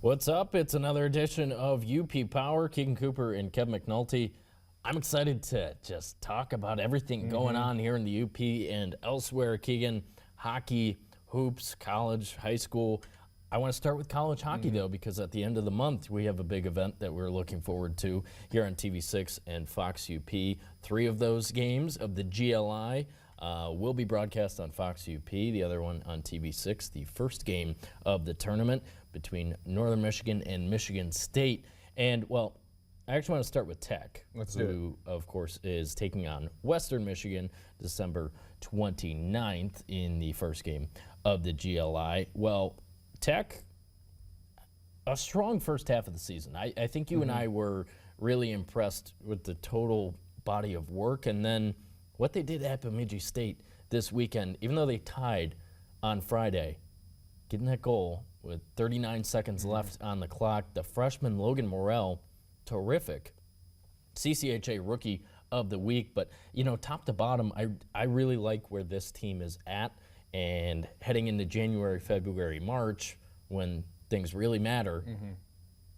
What's up? It's another edition of UP Power. Keegan Cooper and Kev McNulty. I'm excited to just talk about everything going on here in the UP and elsewhere. Keegan, hockey, hoops, college, high school. I want to start with college hockey, though, because at the end of the month, we have a big event that we're looking forward to here on TV6 and Fox UP. 3 of those games of the GLI will be broadcast on Fox UP, the other one on TV6, the first game of the tournament between Northern Michigan and Michigan State. And, well, I actually want to start with Tech, who, of course, is taking on Western Michigan December 29th in the first game of the GLI. Well, Tech, a strong first half of the season. I think you and I were really impressed with the total body of work, and then what they did at Bemidji State this weekend, even though they tied on Friday, getting that goal with 39 seconds left on the clock. The freshman Logan Morrell, terrific. CCHA Rookie of the Week. But, you know, top to bottom, I really like where this team is at. And heading into January, February, March, when things really matter,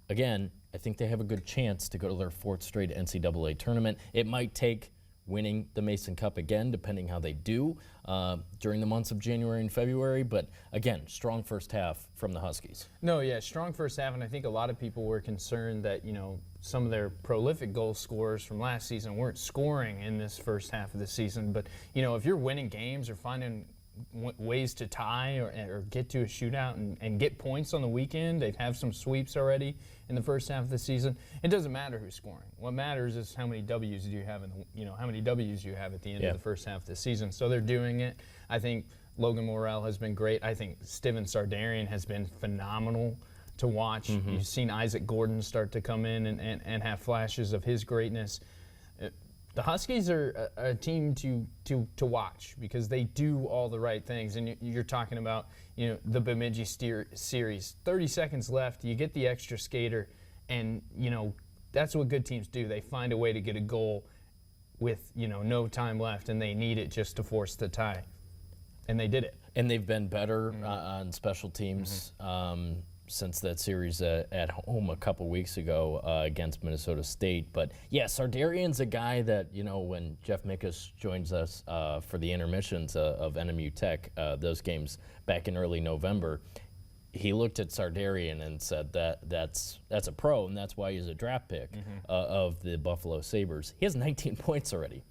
again, I think they have a good chance to go to their 4th straight NCAA tournament. It might take winning the Mason Cup again, depending how they do during the months of January and February. But again, strong first half from the Huskies. No, yeah, strong first half, and I think a lot of people were concerned that, you know, some of their prolific goal scorers from last season weren't scoring in this first half of the season. But, you know, if you're winning games or finding ways to tie or get to a shootout and get points on the weekend, they've have some sweeps already in the first half of the season. It doesn't matter who's scoring. What matters is how many W's do you have how many W's you have at the end of the first half of the season. So they're doing it. I think Logan Morrell has been great. I think Steven Sardarian has been phenomenal to watch. You've seen Isaac Gordon start to come in and have flashes of his greatness. The Huskies are a team to watch because they do all the right things. And you're talking about, you know, the Bemidji series. 30 seconds left, you get the extra skater, and, you know, that's what good teams do. They find a way to get a goal with, you know, no time left, and they need it just to force the tie. And they did it. And they've been better on special teams since that series at home a couple weeks ago against Minnesota State. But, yeah, Sardarian's a guy that, you know, when Jeff Mickus joins us for the intermissions of NMU Tech, those games back in early November, he looked at Sardarian and said that's a pro, and that's why he's a draft pick of the Buffalo Sabres. He has 19 points already.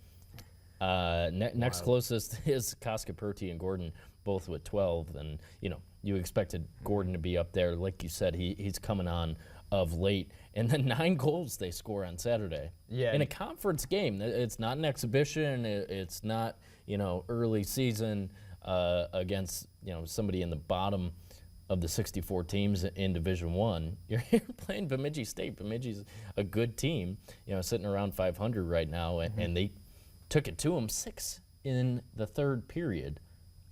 Next closest is Koskapurti and Gordon, both with 12, and, you know, you expected Gordon to be up there. Like you said, he's coming on of late. And then 9 goals they score on Saturday. Yeah. In a conference game. It's not an exhibition. It's not, you know, early season against, you know, somebody in the bottom of the 64 teams in Division I. You're playing Bemidji State. Bemidji's a good team, you know, sitting around 500 right now, and they took it to them 6 in the 3rd period.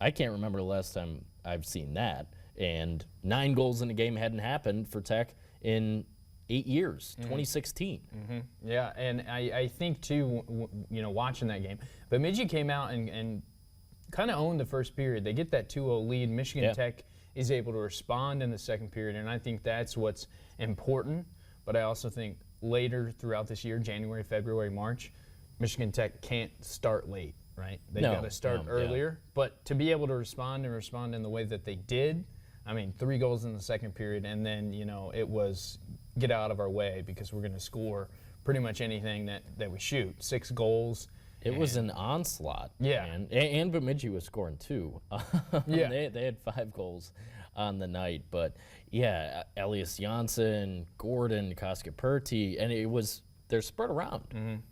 I can't remember the last time I've seen that. And 9 goals in a game hadn't happened for Tech in 8 years, 2016. Yeah, and I think, too, you know, watching that game, Bemidji came out and kind of owned the first period. They get that 2-0 lead. Michigan Tech is able to respond in the second period, and I think that's what's important. But I also think later throughout this year, January, February, March, Michigan Tech can't start late. Right? They got to start earlier. But to be able to respond in the way that they did, I mean, 3 goals in the second period, and then, you know, it was get out of our way because we're going to score pretty much anything that we shoot. 6 goals. It was an onslaught. Yeah. And Bemidji was scoring 2. They had 5 goals on the night. But, yeah, Elias Janssen, Gordon, Koskapurti, and they're spread around.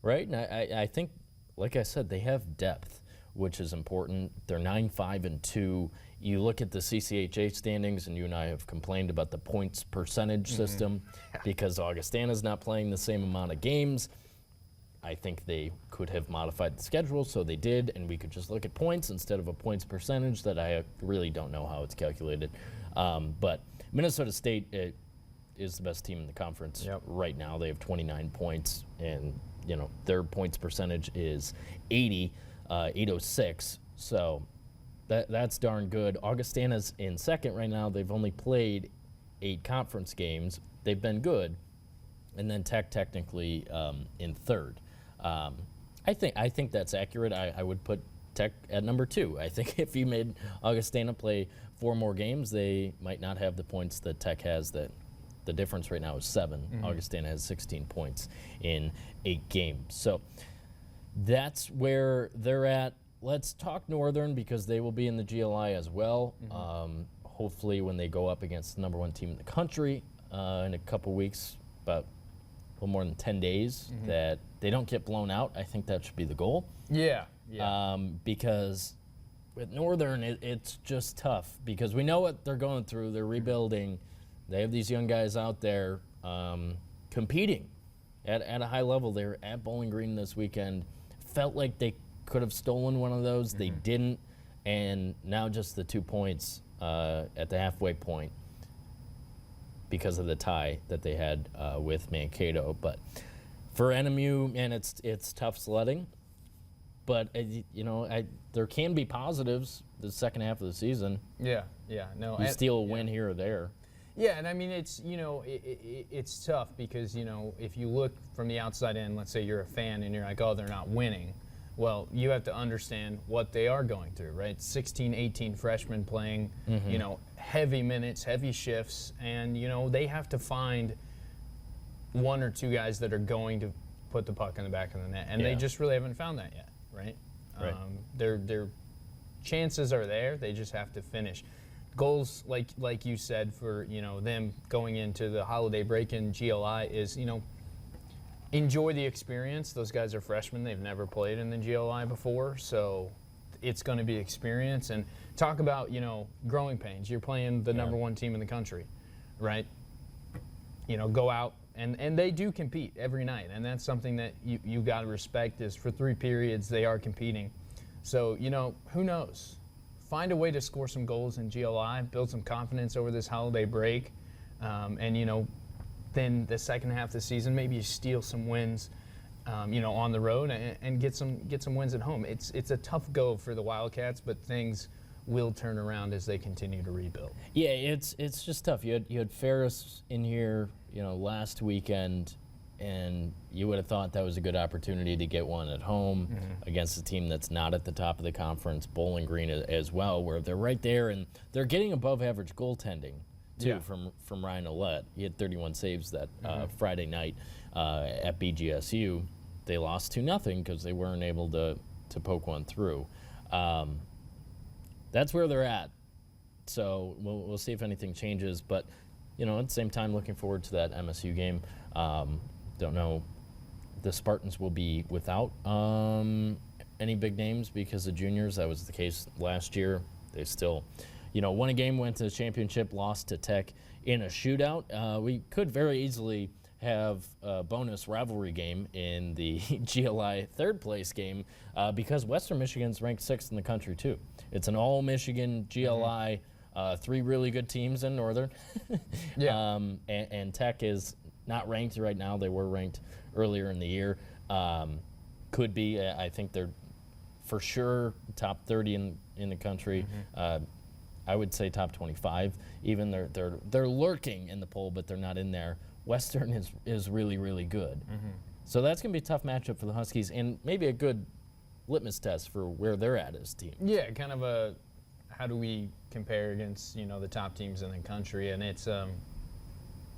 Right? And I think, like I said, they have depth, which is important. They're 9-5-2. You look at the CCHA standings, and you and I have complained about the points percentage system because Augustana's not playing the same amount of games. I think they could have modified the schedule, so they did, and we could just look at points instead of a points percentage that I really don't know how it's calculated. But Minnesota State is the best team in the conference right now. They have 29 points, and, you know, their points percentage is 806. So that's darn good. Augustana's in second right now. They've only played 8 conference games, they've been good, and then Tech technically in third. I think that's accurate. I would put Tech at number 2. I think if you made Augustana play 4 more games, they might not have the points that Tech has. That the difference right now is 7. Augustana has 16 points in 8 games. So that's where they're at. Let's talk Northern because they will be in the GLI as well. Hopefully when they go up against the number 1 team in the country in a couple weeks, about a little more than 10 days, that they don't get blown out. I think that should be the goal. Yeah. Because with Northern, it's just tough because we know what they're going through. They're rebuilding. They have these young guys out there competing at a high level. They were at Bowling Green this weekend. Felt like they could have stolen one of those. They didn't. And now just the 2 points at the halfway point because of the tie that they had with Mankato. But for NMU, man, it's tough sledding. But, there can be positives the second half of the season. Yeah. No, You steal a win here or there. Yeah, and I mean, it's, it's tough because, if you look from the outside in, let's say you're a fan and you're like, oh, they're not winning. Well, you have to understand what they are going through, right? 16, 18 freshmen playing, heavy minutes, heavy shifts, and, they have to find 1 or 2 guys that are going to put the puck in the back of the net, and they just really haven't found that yet, right? Their chances are there. They just have to finish. Goals, like you said, for them going into the holiday break in GLI is enjoy the experience. Those guys are freshmen; they've never played in the GLI before, so it's going to be experience. And talk about growing pains. You're playing the number 1 team in the country, right? Go out and they do compete every night, and that's something that you got to respect. Is for 3 periods they are competing, so who knows. Find a way to score some goals in GLI, build some confidence over this holiday break, and then the second half of the season, maybe you steal some wins, on the road and get some wins at home. It's a tough go for the Wildcats, but things will turn around as they continue to rebuild. Yeah, it's just tough. You had Ferris in here, last weekend, and you would have thought that was a good opportunity to get one at home against a team that's not at the top of the conference, Bowling Green as well, where they're right there and they're getting above average goaltending too from Ryan Ouellette. He had 31 saves that Friday night at BGSU. They lost 2-0 because they weren't able to poke one through. That's where they're at. So we'll see if anything changes. But at the same time, looking forward to that MSU game. Don't know. The Spartans will be without any big names because of juniors. That was the case last year. They still, won a game, went to the championship, lost to Tech in a shootout. We could very easily have a bonus rivalry game in the GLI third place game because Western Michigan's ranked 6th in the country too. It's an all-Michigan GLI, 3 really good teams in Northern. And Tech is not ranked right now. They were ranked earlier in the year. Could be. I think they're for sure top 30 in the country. I would say top 25. Even they're lurking in the poll, but they're not in there. Western is really, really good. So that's going to be a tough matchup for the Huskies and maybe a good litmus test for where they're at as a team. Yeah, kind of a how do we compare against the top teams in the country, and it's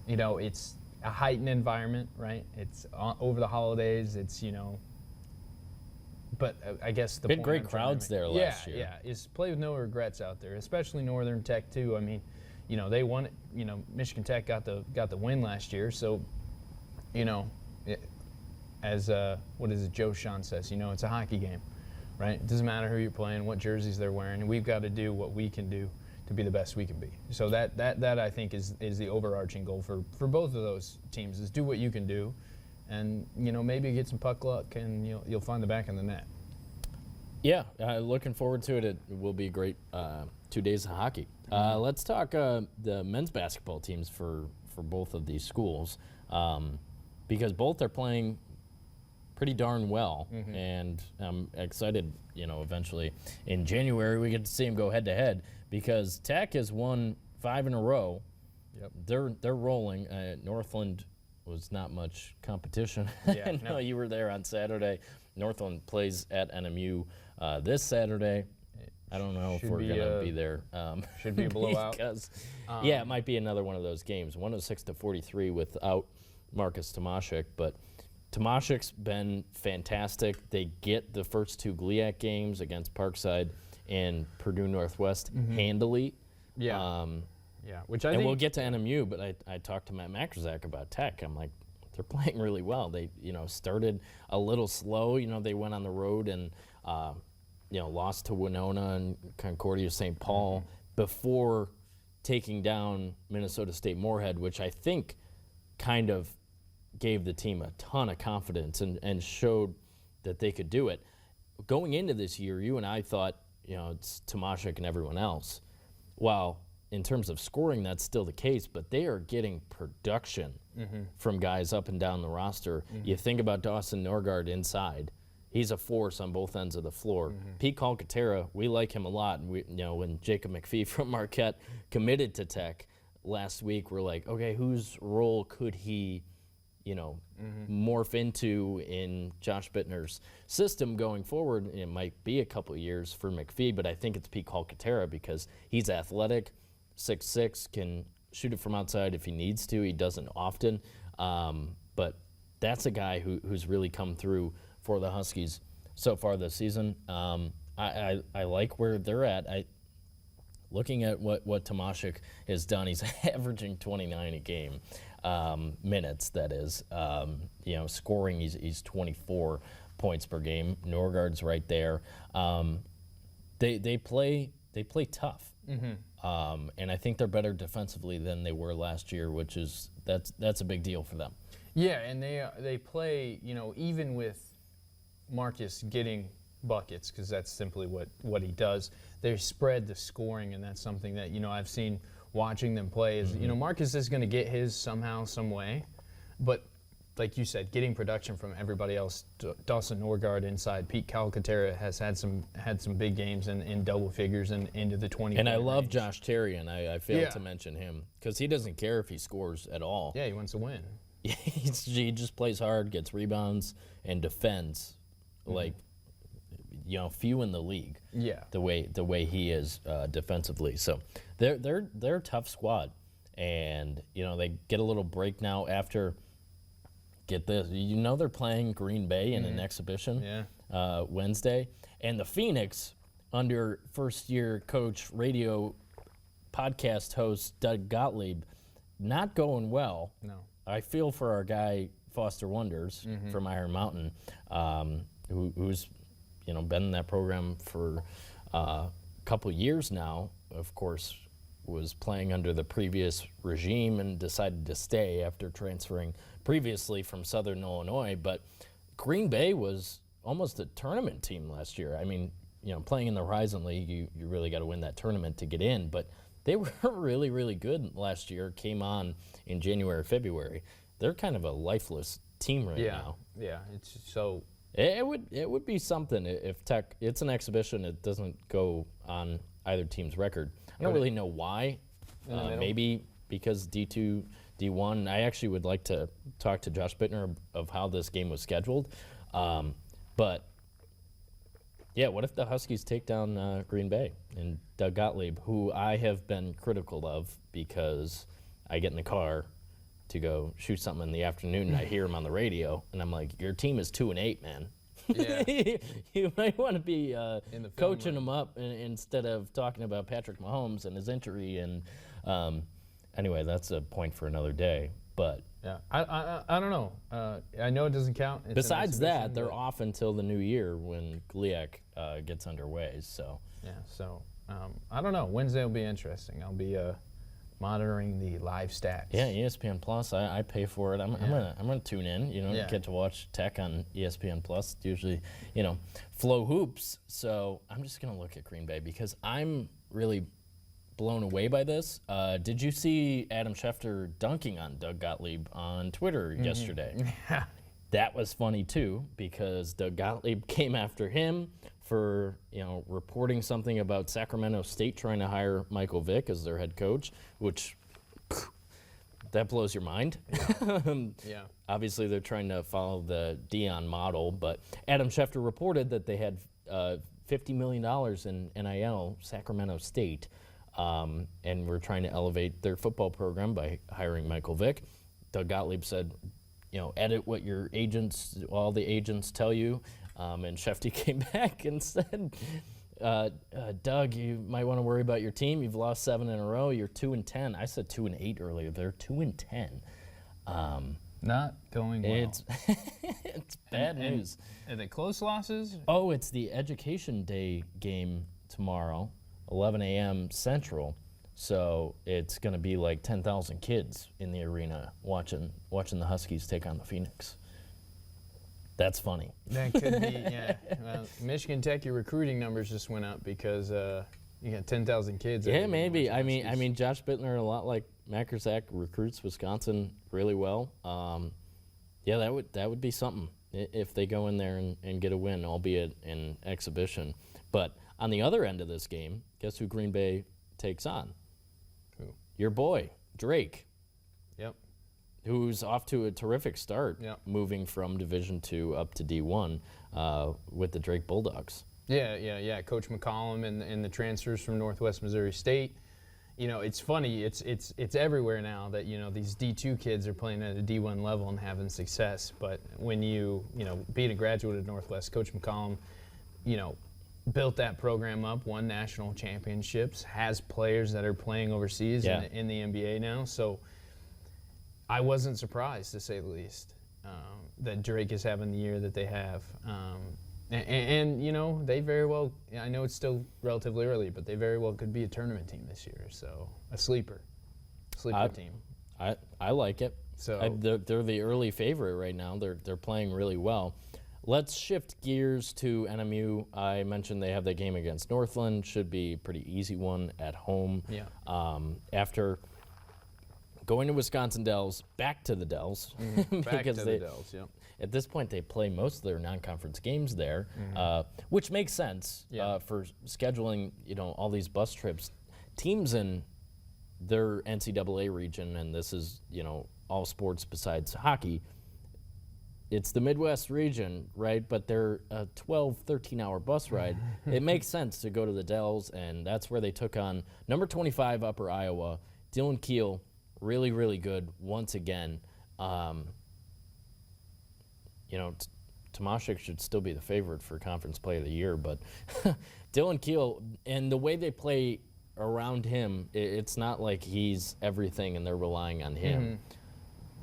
it's a heightened environment, right? It's over the holidays. It's but I guess the big great crowds there last year. Yeah, is play with no regrets out there, especially Northern Tech too. I mean, they won it. Michigan Tech got the win last year, so as what is it Joe Sean says, it's a hockey game, right? It doesn't matter who you're playing, what jerseys they're wearing, and we've got to do what we can do to be the best we can be. So that I think is the overarching goal for both of those teams is do what you can do, and maybe get some puck luck and you'll find the back of the net. Yeah, looking forward to it. It will be a great 2 days of hockey. Let's talk the men's basketball teams for both of these schools because both are playing pretty darn well, and I'm excited. Eventually in January we get to see them go head to head because Tech has won 5 in a row They're rolling. Northland was not much competition. Yeah, I know you were there on Saturday. Northland plays at NMU this Saturday. I don't know if we're going to be there. Should be a blowout. Because, yeah, it might be another one of those games. 106-43 without Marcus Tomaszek. But Tomaszek's been fantastic. They get the first two GLIAC games against Parkside and Purdue Northwest handily. Yeah. Yeah, which I and think we'll get to NMU, but I talked to Matt Macrzak about Tech. I'm like, they're playing really well. They, started a little slow. They went on the road and, lost to Winona and Concordia St. Paul before taking down Minnesota State Moorhead, which I think kind of gave the team a ton of confidence and showed that they could do it. Going into this year, you and I thought, it's Tomaszek and everyone else. Well, in terms of scoring, that's still the case, but they are getting production from guys up and down the roster. You think about Dawson Norgard inside. He's a force on both ends of the floor. Pete Calcaterra, we like him a lot. And when Jacob McPhee from Marquette committed to Tech last week, we're like, okay, whose role could he, morph into in Josh Bittner's system going forward? It might be a couple of years for McPhee, but I think it's Pete Calcaterra because he's athletic, 6'6", can shoot it from outside if he needs to. He doesn't often, but that's a guy who's really come through for the Huskies so far this season. I like where they're at. Looking at what Tomaszek has done, he's averaging 29 a game, minutes, that is. Scoring, he's 24 points per game. Norgard's right there. They play tough. And I think they're better defensively than they were last year, that's a big deal for them. Yeah, and they play, even with Marcus getting buckets, because that's simply what he does, they spread the scoring, and that's something that, I've seen watching them play is, Marcus is going to get his somehow, some way, but like you said, getting production from everybody else. Dawson Norgard inside. Pete Calcaterra has had some big games in double figures and into the 20. And I love Josh Terry, and I failed to mention him because he doesn't care if he scores at all. Yeah, he wants to win. He just plays hard, gets rebounds, and defends like few in the league. Yeah, the way he is defensively. So they're a tough squad, and they get a little break now after. Get this, they're playing Green Bay in an exhibition Wednesday, and the Phoenix, under first-year coach, radio podcast host Doug Gottlieb, not going well. No, I feel for our guy Foster Wonders from Iron Mountain, who's been in that program for a couple years now. Of course, was playing under the previous regime and decided to stay after transferring previously from Southern Illinois. But Green Bay was almost a tournament team last year. I mean, playing in the Horizon League, you really got to win that tournament to get in. But they were really, really good last year, came on in January, February. They're kind of a lifeless team right now. Yeah, it's so... It would be something if Tech, it's an exhibition, it doesn't go on either team's record. I don't really know why. Maybe because D2, D1. I actually would like to talk to Josh Bittner of how this game was scheduled. But, yeah, what if the Huskies take down Green Bay and Doug Gottlieb, who I have been critical of because I get in the car to go shoot something in the afternoon and I hear him on the radio, and I'm like, your team is 2-8, man. Yeah. You might want to be coaching them up instead of talking about Patrick Mahomes and his injury. And anyway, that's a point for another day. But yeah, I don't know. I know it doesn't count. It's besides that, they're off until the new year when GLIAC gets underway. So yeah, so I don't know. Wednesday will be interesting. I'll be monitoring the live stats. Yeah, ESPN Plus. I pay for it. I'm gonna tune in. Get to watch Tech on ESPN Plus. It's usually, Flow Hoops. So I'm just gonna look at Green Bay because I'm really blown away by this. Did you see Adam Schefter dunking on Doug Gottlieb on Twitter yesterday? That was funny too because Doug Gottlieb came after him for reporting something about Sacramento State trying to hire Michael Vick as their head coach, which that blows your mind. Yeah. Obviously, they're trying to follow the Dion model, but Adam Schefter reported that they had $50 million in NIL, Sacramento State, and we're trying to elevate their football program by hiring Michael Vick. Doug Gottlieb said, edit what your agents, all the agents tell you, and Schefter came back and said, Doug, you might want to worry about your team. You've lost 7 in a row. You're 2-10. I said 2-8 earlier. They're 2-10. Not going well. It's bad news. Are they close losses? Oh, it's the Education Day game tomorrow, 11 a.m. Central. So it's going to be like 10,000 kids in the arena watching the Huskies take on the Phoenix. That's funny. That could be, yeah. Well, Michigan Tech, your recruiting numbers just went up because you got 10,000 kids. Yeah, maybe. I mean, Josh Bittner, a lot like Mackersack, recruits Wisconsin really well. Yeah, that would be something if they go in there and get a win, albeit in exhibition. But on the other end of this game, guess who Green Bay takes on? Who? Your boy, Drake. Yep. Who's off to a terrific start, Yep. moving from Division II up to D1 with the Drake Bulldogs. Yeah. Coach McCollum and the transfers from Northwest Missouri State. It's funny. It's everywhere now that these D2 kids are playing at a D1 level and having success. But when being a graduate of Northwest, Coach McCollum, built that program up, won national championships, has players that are playing overseas in the NBA now. So I wasn't surprised, to say the least, that Drake is having the year that they have. And they very well, I know it's still relatively early, but they very well could be a tournament team this year. So a sleeper team. I like it. So they're the early favorite right now. They're playing really well. Let's shift gears to NMU. I mentioned they have that game against Northland. Should be a pretty easy one at home. Yeah. After going to Wisconsin Dells, back to the Dells. Back to the Dells, yep. At this point, they play most of their non-conference games there, which makes sense for scheduling, all these bus trips. Teams in their NCAA region, and this is, all sports besides hockey, it's the Midwest region, right? But they're a 12, 13-hour bus ride. It makes sense to go to the Dells, and that's where they took on number 25 Upper Iowa, Dylan Keel, really, really good once again. Tomashik should still be the favorite for Conference Play of the Year, but Dylan Keel, and the way they play around him, it's not like he's everything and they're relying on him.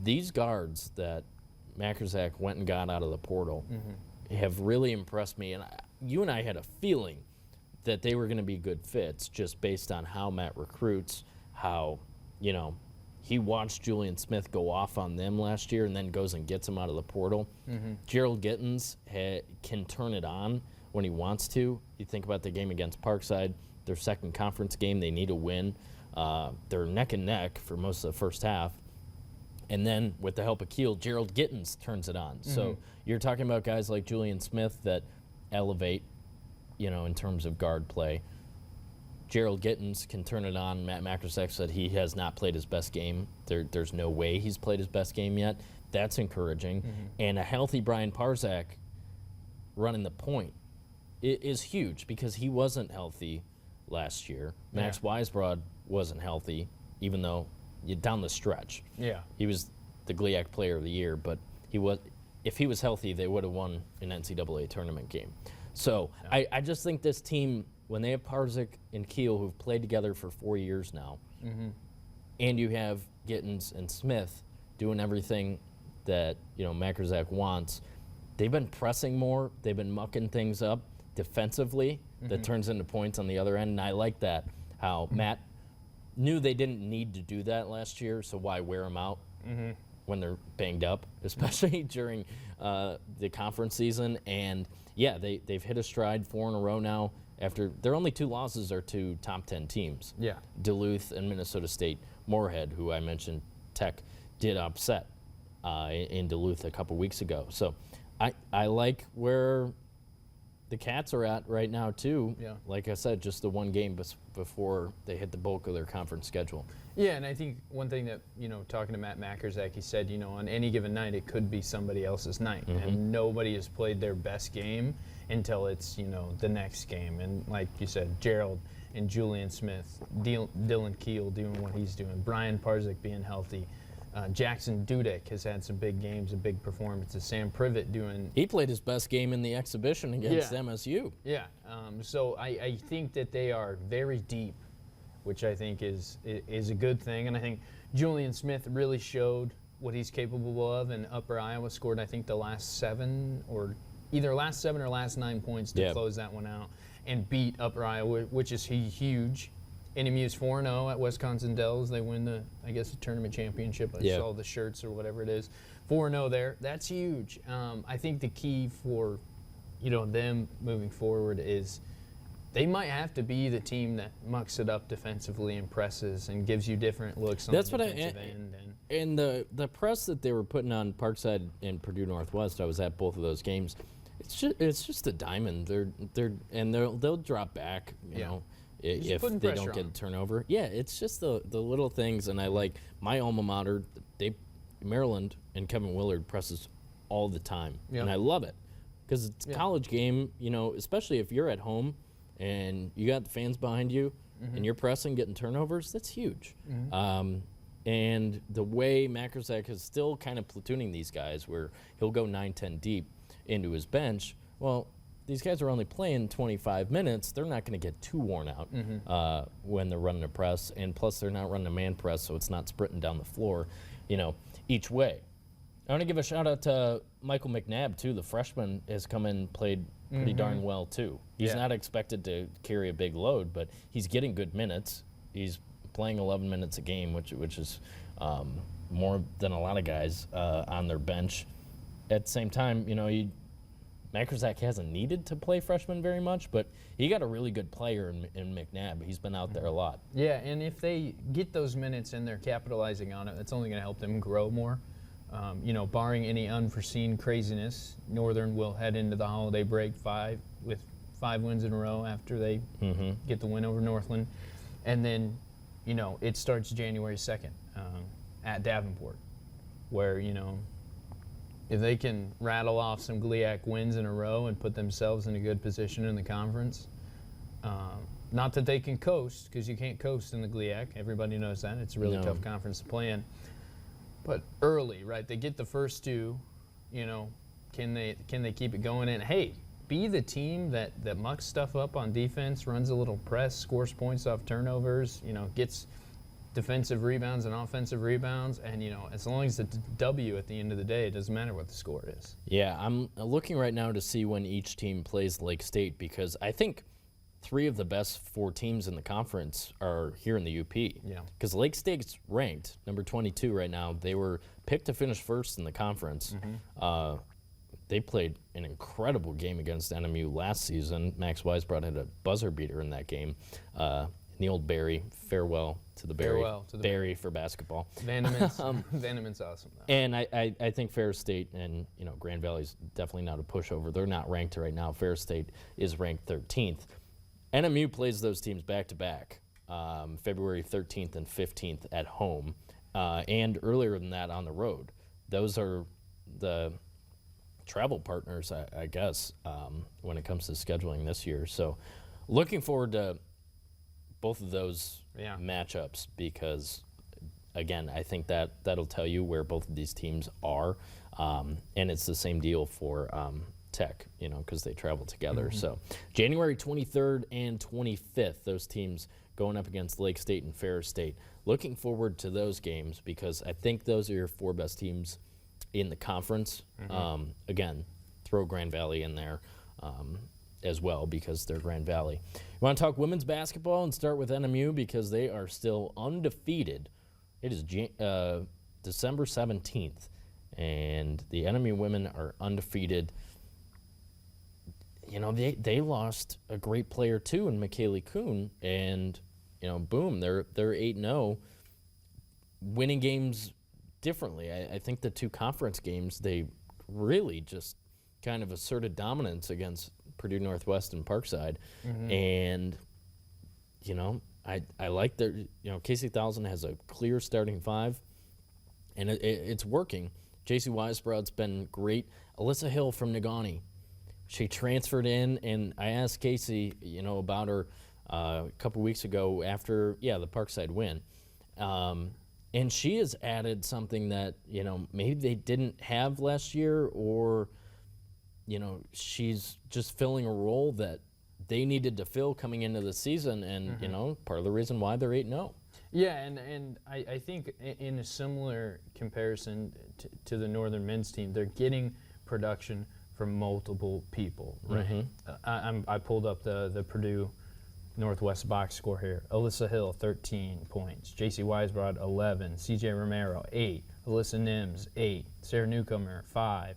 These guards that Mackersack went and got out of the portal have really impressed me, and you and I had a feeling that they were going to be good fits just based on how Matt recruits, how, he watched Julian Smith go off on them last year and then goes and gets him out of the portal. Gerald Gittins can turn it on when he wants to. You think about the game against Parkside, their second conference game, they need a win. They're neck and neck for most of the first half. And then with the help of Keel, Gerald Gittins turns it on. So you're talking about guys like Julian Smith that elevate, in terms of guard play. Gerald Gittins can turn it on. Matt Mackersack said he has not played his best game. There's no way he's played his best game yet. That's encouraging. And a healthy Brian Parzak running the point is huge because he wasn't healthy last year. Max Weisbrod wasn't healthy, even though down the stretch. Yeah. He was the GLIAC Player of the Year, but if he was healthy, they would have won an NCAA tournament game. So I just think this team, when they have Parzak and Keel, who've played together for 4 years now, and you have Gittins and Smith doing everything that Mackersack wants, they've been pressing more. They've been mucking things up defensively that turns into points on the other end, and I like that, how Matt knew they didn't need to do that last year, so why wear them out when they're banged up, especially during the conference season. And, they've hit a stride 4 in a row now. After their only 2 losses are to top 10 teams. Yeah. Duluth and Minnesota State. Moorhead, who I mentioned, Tech did upset in Duluth a couple weeks ago. So I like where the Cats are at right now, too. Yeah. Like I said, just the one game before they hit the bulk of their conference schedule. Yeah, and I think one thing that, talking to Matt Makerzak, he said, on any given night, it could be somebody else's night. And nobody has played their best game until it's, the next game. And like you said, Gerald and Julian Smith, Dylan Keel doing what he's doing, Brian Parzik being healthy, Jackson Dudek has had some big games and big performances. Sam Privet doing... He played his best game in the exhibition against MSU. Yeah, so I think that they are very deep, which I think is a good thing. And I think Julian Smith really showed what he's capable of, and Upper Iowa scored, I think, the last 7 or last 9 points to close that one out and beat Upper Iowa, which is huge. NMU's 4-0 at Wisconsin Dells. They win the tournament championship. I saw the shirts or whatever it is. 4-0 there. That's huge. I think the key for, them moving forward is they might have to be the team that mucks it up defensively and presses and gives you different looks on the defensive end. And the press that they were putting on Parkside and Purdue Northwest, I was at both of those games. It's just a diamond. They'll drop back, you know, if they don't get a turnover. Yeah, it's just the little things, and I like my alma mater. Maryland and Kevin Willard presses all the time, and I love it because it's a college game. Especially if you're at home and you got the fans behind you, and you're pressing, getting turnovers. That's huge. And the way Makerzak is still kind of platooning these guys, where he'll go 9-10 deep into his bench. Well, these guys are only playing 25 minutes. They're not going to get too worn out when they're running a press, and plus they're not running a man press, so it's not sprinting down the floor, each way. I want to give a shout out to Michael McNabb too. The freshman has come in and played pretty darn well too. He's not expected to carry a big load, but he's getting good minutes. He's playing 11 minutes a game, which is more than a lot of guys on their bench. At the same time, Makerzak hasn't needed to play freshmen very much, but he got a really good player in McNabb. He's been out there a lot. Yeah, and if they get those minutes and they're capitalizing on it, that's only going to help them grow more. Barring any unforeseen craziness, Northern will head into the holiday break with 5 wins in a row after they get the win over Northland. And then, it starts January 2nd at Davenport, where, if they can rattle off some GLIAC wins in a row and put themselves in a good position in the conference, not that they can coast, because you can't coast in the GLIAC. Everybody knows that. It's a really tough conference to play in. But early, right? They get the first 2, can they keep it going? And, hey, be the team that mucks stuff up on defense, runs a little press, scores points off turnovers, gets defensive rebounds and offensive rebounds, and as long as it's a W at the end of the day, it doesn't matter what the score is. Yeah, I'm looking right now to see when each team plays Lake State, because I think 3 of the best 4 teams in the conference are here in the UP. Yeah. Because Lake State's ranked number 22 right now. They were picked to finish first in the conference. They played an incredible game against NMU last season. Max Weisbrod had a buzzer beater in that game. Neil Barry, farewell to the Barry. Barry for basketball. Vandeman's awesome, though. And I think Ferris State and Grand Valley's definitely not a pushover. They're not ranked right now. Ferris State is ranked 13th. NMU plays those teams back to back, February 13th and 15th at home, and earlier than that on the road. Those are the travel partners, I guess, when it comes to scheduling this year. So, looking forward to both of those matchups, because, again, I think that'll tell you where both of these teams are, and it's the same deal for Tech, because they travel together. So January 23rd and 25th, those teams going up against Lake State and Ferris State. Looking forward to those games, because I think those are your 4 best teams in the conference. Again, throw Grand Valley in there as well, because they're Grand Valley. You want to talk women's basketball and start with NMU, because they are still undefeated. It is December 17th, and the NMU women are undefeated. They lost a great player too in McKaylee Kuhn, and boom, they're 8-0, winning games differently. I think the 2 conference games, they really just kind of asserted dominance against Purdue Northwest and Parkside, and I like their Casey Thousand has a clear starting five, and it's working. J.C. Weisbrod's been great. Alyssa Hill from Negaunee, she transferred in, and I asked Casey, about her a couple weeks ago after the Parkside win. And she has added something that, maybe they didn't have last year, or, she's just filling a role that they needed to fill coming into the season. And, part of the reason why they're 8-0. Yeah, and I think in a similar comparison to the Northern men's team, they're getting production from multiple people, right? I pulled up the Purdue Northwest box score here. Alyssa Hill, 13 points. J.C. Weisbrod, 11. C.J. Romero, 8. Alyssa Nims, 8. Sarah Newcomer, 5.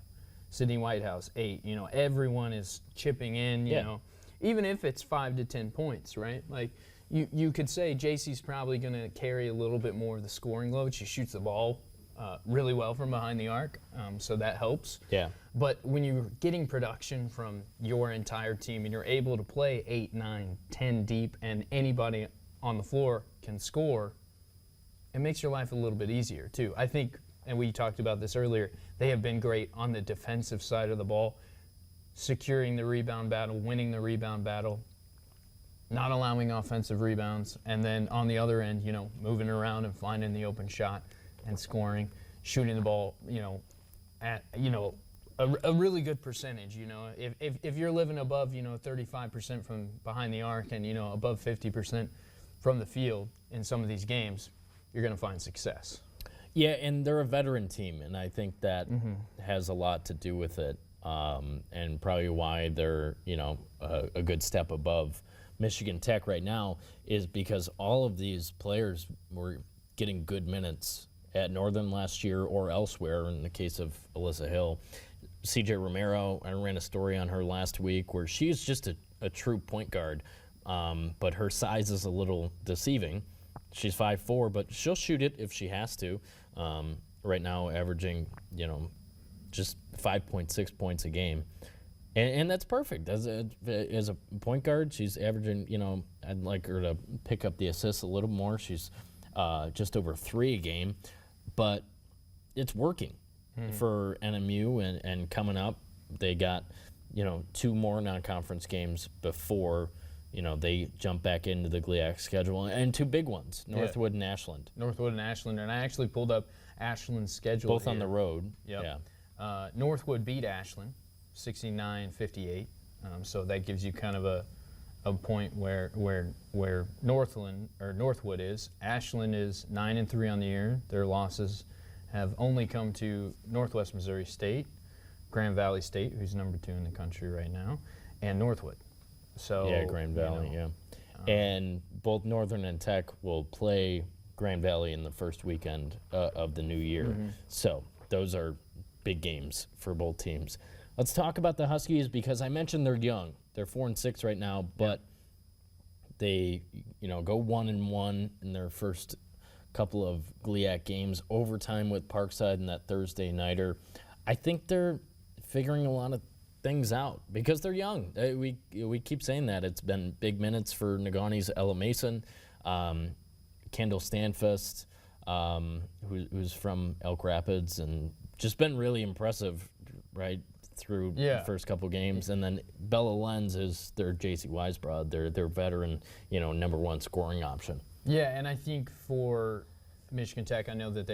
Sydney Whitehouse, 8. Everyone is chipping in, you know, even if it's 5 to 10 points, right? Like, you could say J.C.'s probably going to carry a little bit more of the scoring load. She shoots the ball really well from behind the arc, so that helps. Yeah. But when you're getting production from your entire team and you're able to play 8, 9, 10 deep and anybody on the floor can score, it makes your life a little bit easier too. I think, and we talked about this earlier, they have been great on the defensive side of the ball, securing the rebound battle, winning the rebound battle, not allowing offensive rebounds, and then on the other end, moving around and finding the open shot and scoring, shooting the ball, at a really good percentage. If you're living above 35% from behind the arc and above 50% from the field in some of these games, you're going to find success. Yeah, and they're a veteran team, and I think that has a lot to do with it, and probably why they're a good step above Michigan Tech right now is because all of these players were getting good minutes at Northern last year or elsewhere. In the case of Alyssa Hill, C.J. Romero, I ran a story on her last week where she's just a true point guard, but her size is a little deceiving. She's 5'4", but she'll shoot it if she has to. Right now, averaging just 5.6 points a game, and that's perfect as a point guard. She's averaging I'd like her to pick up the assists a little more. She's just over 3 a game. But it's working for NMU, and coming up, they got 2 more non-conference games before they jump back into the GLIAC schedule, and 2 big ones, Northwood and Ashland. Northwood and Ashland, and I actually pulled up Ashland's schedule. Both here. on the road. Yep. Yeah. Northwood beat Ashland 69-58, so that gives you kind of a point where Northwood is. Ashland is 9-3 on the year. Their losses have only come to Northwest Missouri State, Grand Valley State, who's number 2 in the country right now, and Northwood. So Grand Valley, and both Northern and Tech will play Grand Valley in the first weekend of the new year. So those are big games for both teams. Let's talk about the Huskies, because I mentioned they're young. They're 4-6 right now, but they, go 1-1 in their first couple of GLIAC games, overtime with Parkside in that Thursday nighter. I think they're figuring a lot of things out because they're young. We keep saying that. It's been big minutes for Negaunee's Ella Mason, Kendall Stanfist, who's from Elk Rapids, and just been really impressive, right? Through the first couple games, and then Bella Lenz is their J.C. Weisbrod, their veteran, number 1 scoring option. Yeah, and I think for Michigan Tech, I know that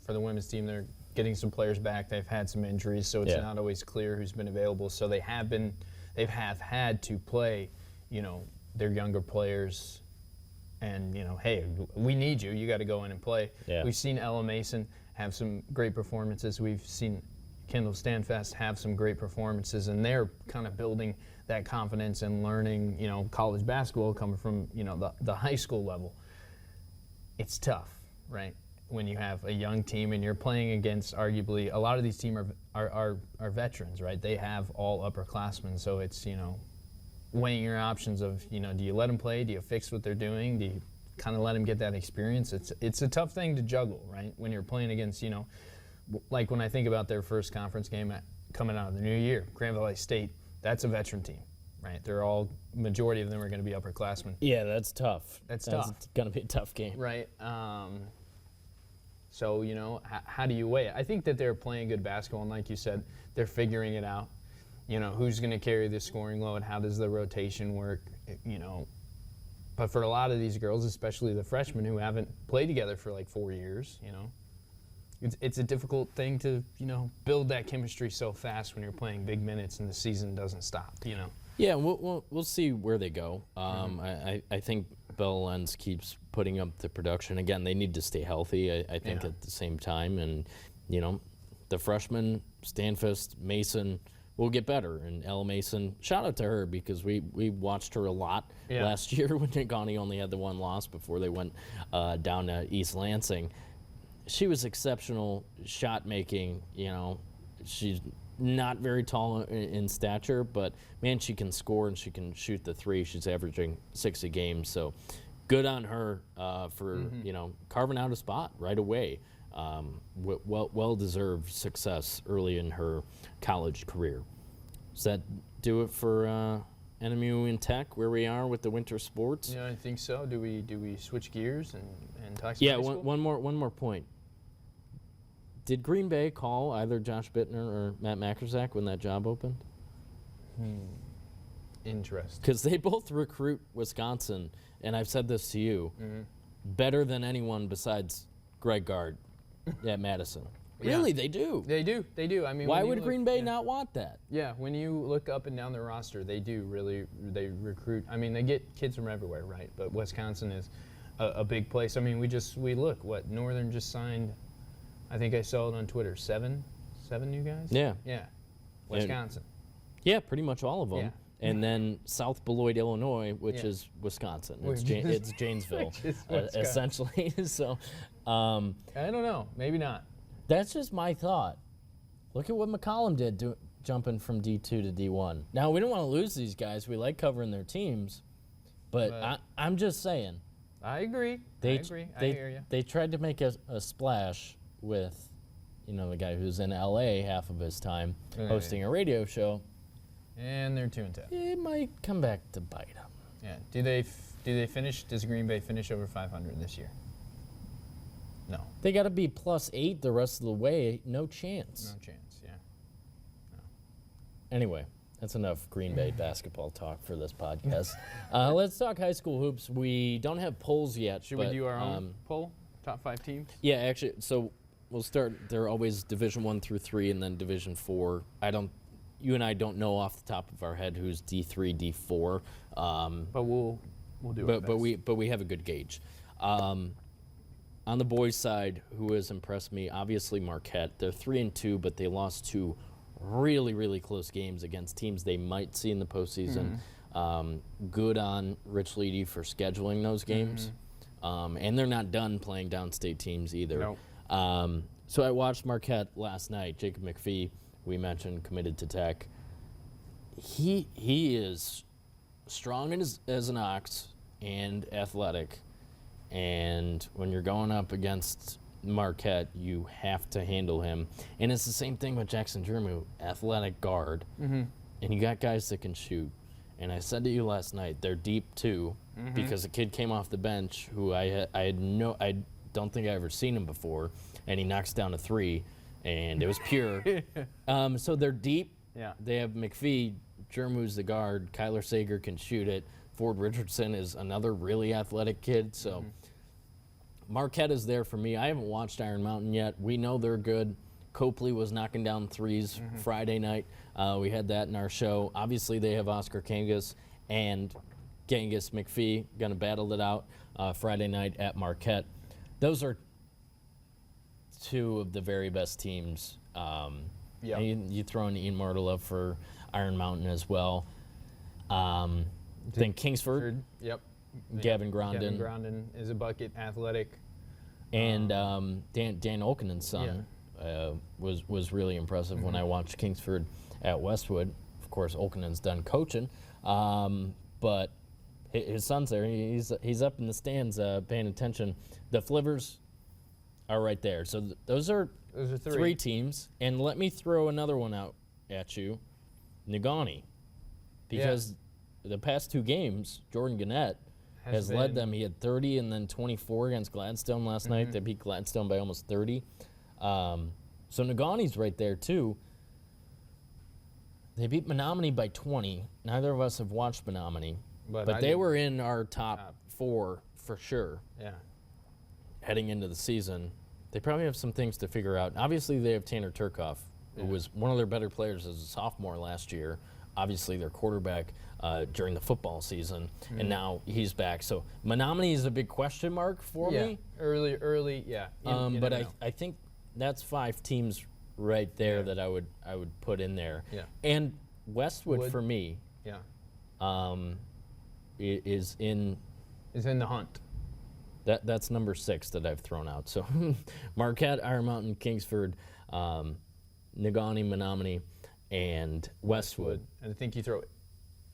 for the women's team, they're getting some players back. They've had some injuries, so it's not always clear who's been available. So they have had to play, their younger players, and hey, we need you. You got to go in and play. Yeah. We've seen Ella Mason have some great performances. We've seen Kendall Stanfest have some great performances, and they're kind of building that confidence and learning, college basketball coming from, the high school level. It's tough, right? When you have a young team and you're playing against arguably, a lot of these teams are veterans, right? They have all upperclassmen, so it's, weighing your options of, do you let them play? Do you fix what they're doing? Do you kind of let them get that experience? It's a tough thing to juggle, right? When you're playing against, like when I think about their first conference game coming out of the new year, Grand Valley State, that's a veteran team. right? They're all, majority of them are going to be upperclassmen. Yeah, that's tough. That's tough. It's going to be a tough game. Right. So, how do you weigh it? I think that they're playing good basketball, and like you said, they're figuring it out. Who's going to carry the scoring load? How does the rotation work? But for a lot of these girls, especially the freshmen who haven't played together for like 4 years, it's a difficult thing to, build that chemistry so fast when you're playing big minutes and the season doesn't stop, Yeah, we'll see where they go. I think Bell Lenz keeps putting up the production. Again, they need to stay healthy, I think, at the same time. And, the freshmen, Stanfist, Mason, will get better. And Elle Mason, shout out to her because we watched her a lot last year when Negaunee only had the one loss before they went down to East Lansing. She was exceptional shot making, she's not very tall in stature, but man, she can score and she can shoot the three. She's averaging 6 a game, so good on her for carving out a spot right away. Well-deserved success early in her college career. Does that do it for NMU and Tech, where we are with the winter sports? Yeah, I think so. Do we switch gears and talk some Yeah, high school? one more point. Did Green Bay call either Josh Bittner or Matt Makerzak when that job opened? Interesting. Because they both recruit Wisconsin, and I've said this to you, better than anyone besides Greg Gard at Madison. Yeah. Really, they do. They do. I mean, Why when you would look- Green Bay not want that? Yeah, when you look up and down their roster, they do really. They recruit. I mean, they get kids from everywhere, right? But Wisconsin is a big place. I mean, we look what Northern just signed. I think I saw it on Twitter. Seven new guys. Yeah. Yeah. Wisconsin. Yeah, pretty much all of them. Yeah. And then South Beloit, Illinois, which Yeah. is Wisconsin. Which It's Janesville, which is Wisconsin. essentially. So I don't know. Maybe not. that's just my thought. Look at what McCollum did jumping from D2 to D1. Now, we don't want to lose these guys. We like covering their teams. But I'm just saying. I agree. I hear you. They tried to make a splash with, the guy who's in LA half of his time hosting a radio show. And they're 2-10. It might come back to bite them. Yeah. Do they finish? Does Green Bay finish over 500 this year? No. They got to be +8 the rest of the way. No chance. No chance. Yeah. Anyway, that's enough Green Bay basketball talk for this podcast. Let's talk high school hoops. We don't have polls yet. Should we do our own poll? Top 5 teams? Yeah, actually, so we'll start. They're always Division 1 through 3 and then Division 4. You and I don't know off the top of our head who's D3, D4. But we'll do our best. But we have a good gauge. On the boys' side, who has impressed me, obviously Marquette. They're 3-2, but they lost 2 really, really close games against teams they might see in the postseason. Good on Rich Leedy for scheduling those games. And they're not done playing downstate teams either. Nope. So I watched Marquette last night. Jacob McPhee, we mentioned, committed to Tech. He is strong as an ox and athletic. And when you're going up against Marquette, you have to handle him. And it's the same thing with Jackson Jermu, athletic guard. And you got guys that can shoot. And I said to you last night, they're deep too, because a kid came off the bench who I don't think I ever seen him before, and he knocks down a 3, and it was pure. So they're deep. Yeah. They have McPhee, Jermu's the guard, Kyler Sager can shoot it. Ford Richardson is another really athletic kid. So Marquette is there for me. I haven't watched Iron Mountain yet. We know they're good. Copley was knocking down 3s Friday night. We had that in our show. Obviously, they have Oscar Kangas and Genghis McPhee going to battle it out Friday night at Marquette. Those are 2 of the very best teams. And you throw in Ian Martela for Iron Mountain as well. Then Kingsford. Yep. Gavin Grondin. Gavin Grondin is a bucket, athletic. And Dan Olkinen's son was really impressive when I watched Kingsford at Westwood. Of course, Olkinen's done coaching, but his son's there. He's up in the stands paying attention. The Flivers are right there. So those are 3 teams. And let me throw another one out at you, Negaunee, because the past 2 games, Jordan Gannett has led them. He had 30 and then 24 against Gladstone last night. They beat Gladstone by almost 30. So Negaunee right there, too. They beat Menominee by 20. Neither of us have watched Menominee. But they were in our top 4 for sure. Yeah. Heading into the season. They probably have some things to figure out. Obviously, they have Tanner Turkoff, who was one of their better players as a sophomore last year. Obviously, their quarterback during the football season, and now he's back. So Menominee is a big question mark for me. Early, yeah. But I think that's 5 teams right there that I would put in there. Yeah. And Westwood for me, is in the hunt. That's number 6 that I've thrown out. So Marquette, Iron Mountain, Kingsford, Negaunee, Menominee, and Westwood. And I think you throw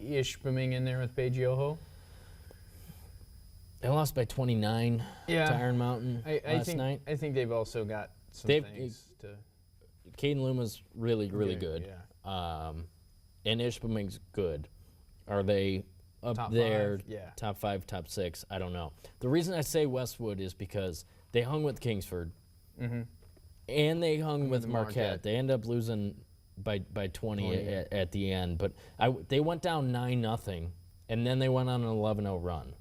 Ishpeming in there with Pagioho. They lost by 29 to Iron Mountain last night. I think they've also got some things to. Caden Luma's really good. Yeah. And Ishpeming's good. Are they up Top there? 5? Yeah. Top 5, top 6? I don't know. The reason I say Westwood is because they hung with Kingsford, and they hung with Marquette. They end up losing by 20 at the end, but they went down 9-0, and then they went on an 11-0 run.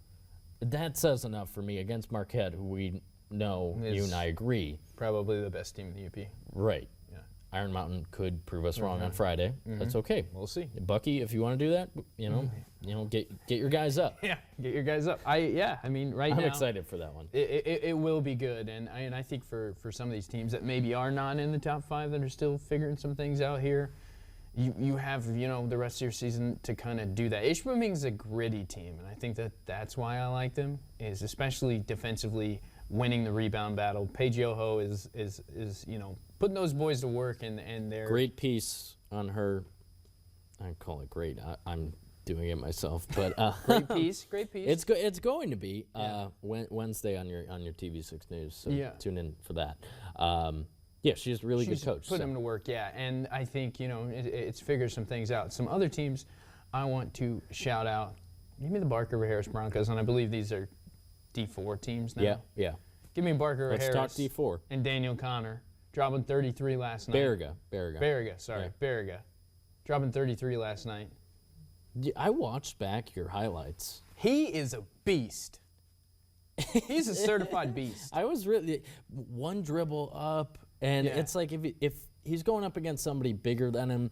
That says enough for me against Marquette, who we know, you and I agree. Probably the best team in the UP. Right. Yeah. Iron Mountain could prove us wrong on Friday. That's okay. We'll see. Bucky, if you want to do that, get your guys up. Yeah, get your guys up. I mean, right now. I'm excited for that one. It will be good, and I think for some of these teams that maybe are not in the top 5 that are still figuring some things out here, you have the rest of your season to kind of do that. Ishpeming's a gritty team, and I think that's why I like them, is especially defensively winning the rebound battle. Pagioho is putting those boys to work, and they're great piece on her. I call it great. I'm doing it myself, but great piece. It's going to be Wednesday on your TV6 News. So tune in for that. She's a really good coach. Put them to work, and I think it's figured some things out. Some other teams I want to shout out. Give me the Barker Harris Broncos, and I believe these are D4 teams now. Yeah. Give me Barker Harris. Let's talk D4. And Daniel Connor dropping 33 last night. Baraga. Dropping 33 last night. I watched back your highlights. He is a beast. He's a certified beast. I was really one dribble up, and it's like if he's going up against somebody bigger than him,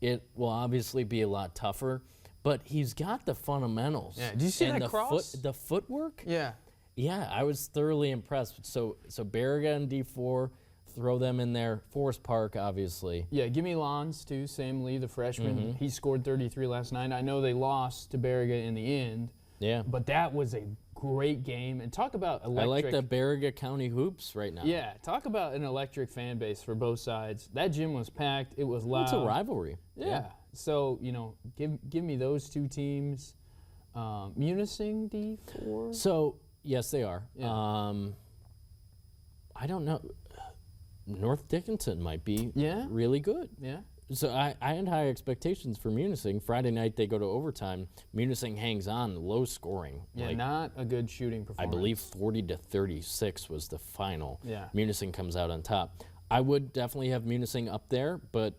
it will obviously be a lot tougher. But he's got the fundamentals. Yeah. Did you see that cross? The footwork? Yeah. Yeah, I was thoroughly impressed. So Baraga and D4, throw them in there. Forest Park, obviously. Yeah, give me Lons, too. Sam Lee, the freshman. He scored 33 last night. I know they lost to Baraga in the end. Yeah. But that was a great game. And talk about electric. I like the Baraga County hoops right now. Yeah, talk about an electric fan base for both sides. That gym was packed. It was loud. It's a rivalry. Yeah. So, give me those 2 teams. Munising D4? So, yes, they are. Yeah. I don't know. North Dickinson might be really good. Yeah. So I had high expectations for Munising. Friday night they go to overtime. Munising hangs on, low scoring. Yeah, not a good shooting performance. I believe 40-36 was the final. Yeah. Munising comes out on top. I would definitely have Munising up there, but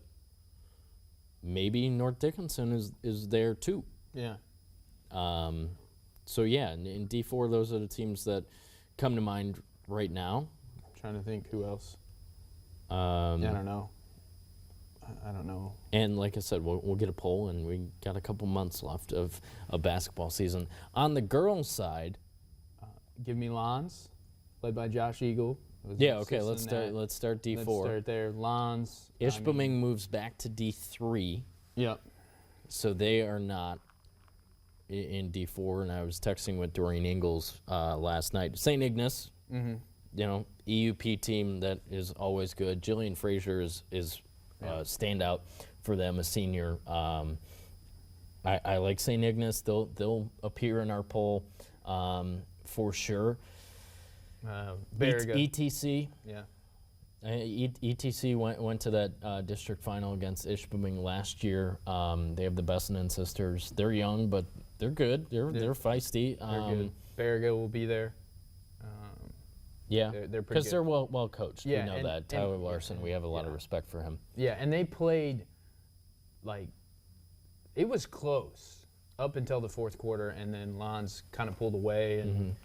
maybe North Dickinson is there too. Yeah. So in D4, those are the teams that come to mind right now. I'm trying to think who else. I don't know. I don't know. And like I said, we'll get a poll, and we got a couple months left of a basketball season. On the girls' side, give me Lons, led by Josh Eagle. Yeah, okay. Let's start D4. Let's start there. Lons. Ishpeming moves back to D3. Yep. So they are not in D4, and I was texting with Doreen Ingalls last night. St. Ignace, EUP team that is always good. Jillian Frazier is standout for them, a senior. I like St. Ignace. They'll appear in our poll for sure. Baraga. ETC. Yeah. ETC went to that district final against Ishpeming last year. They have the Bessinen sisters. They're young, but they're good. They're feisty. They're good. Barriga will be there. Yeah, they're pretty because good. they're well coached. Yeah, we know that. Tyler Larson, we have a lot of respect for him. Yeah, and they played, like, it was close up until the fourth quarter, and then Lons kind of pulled away, and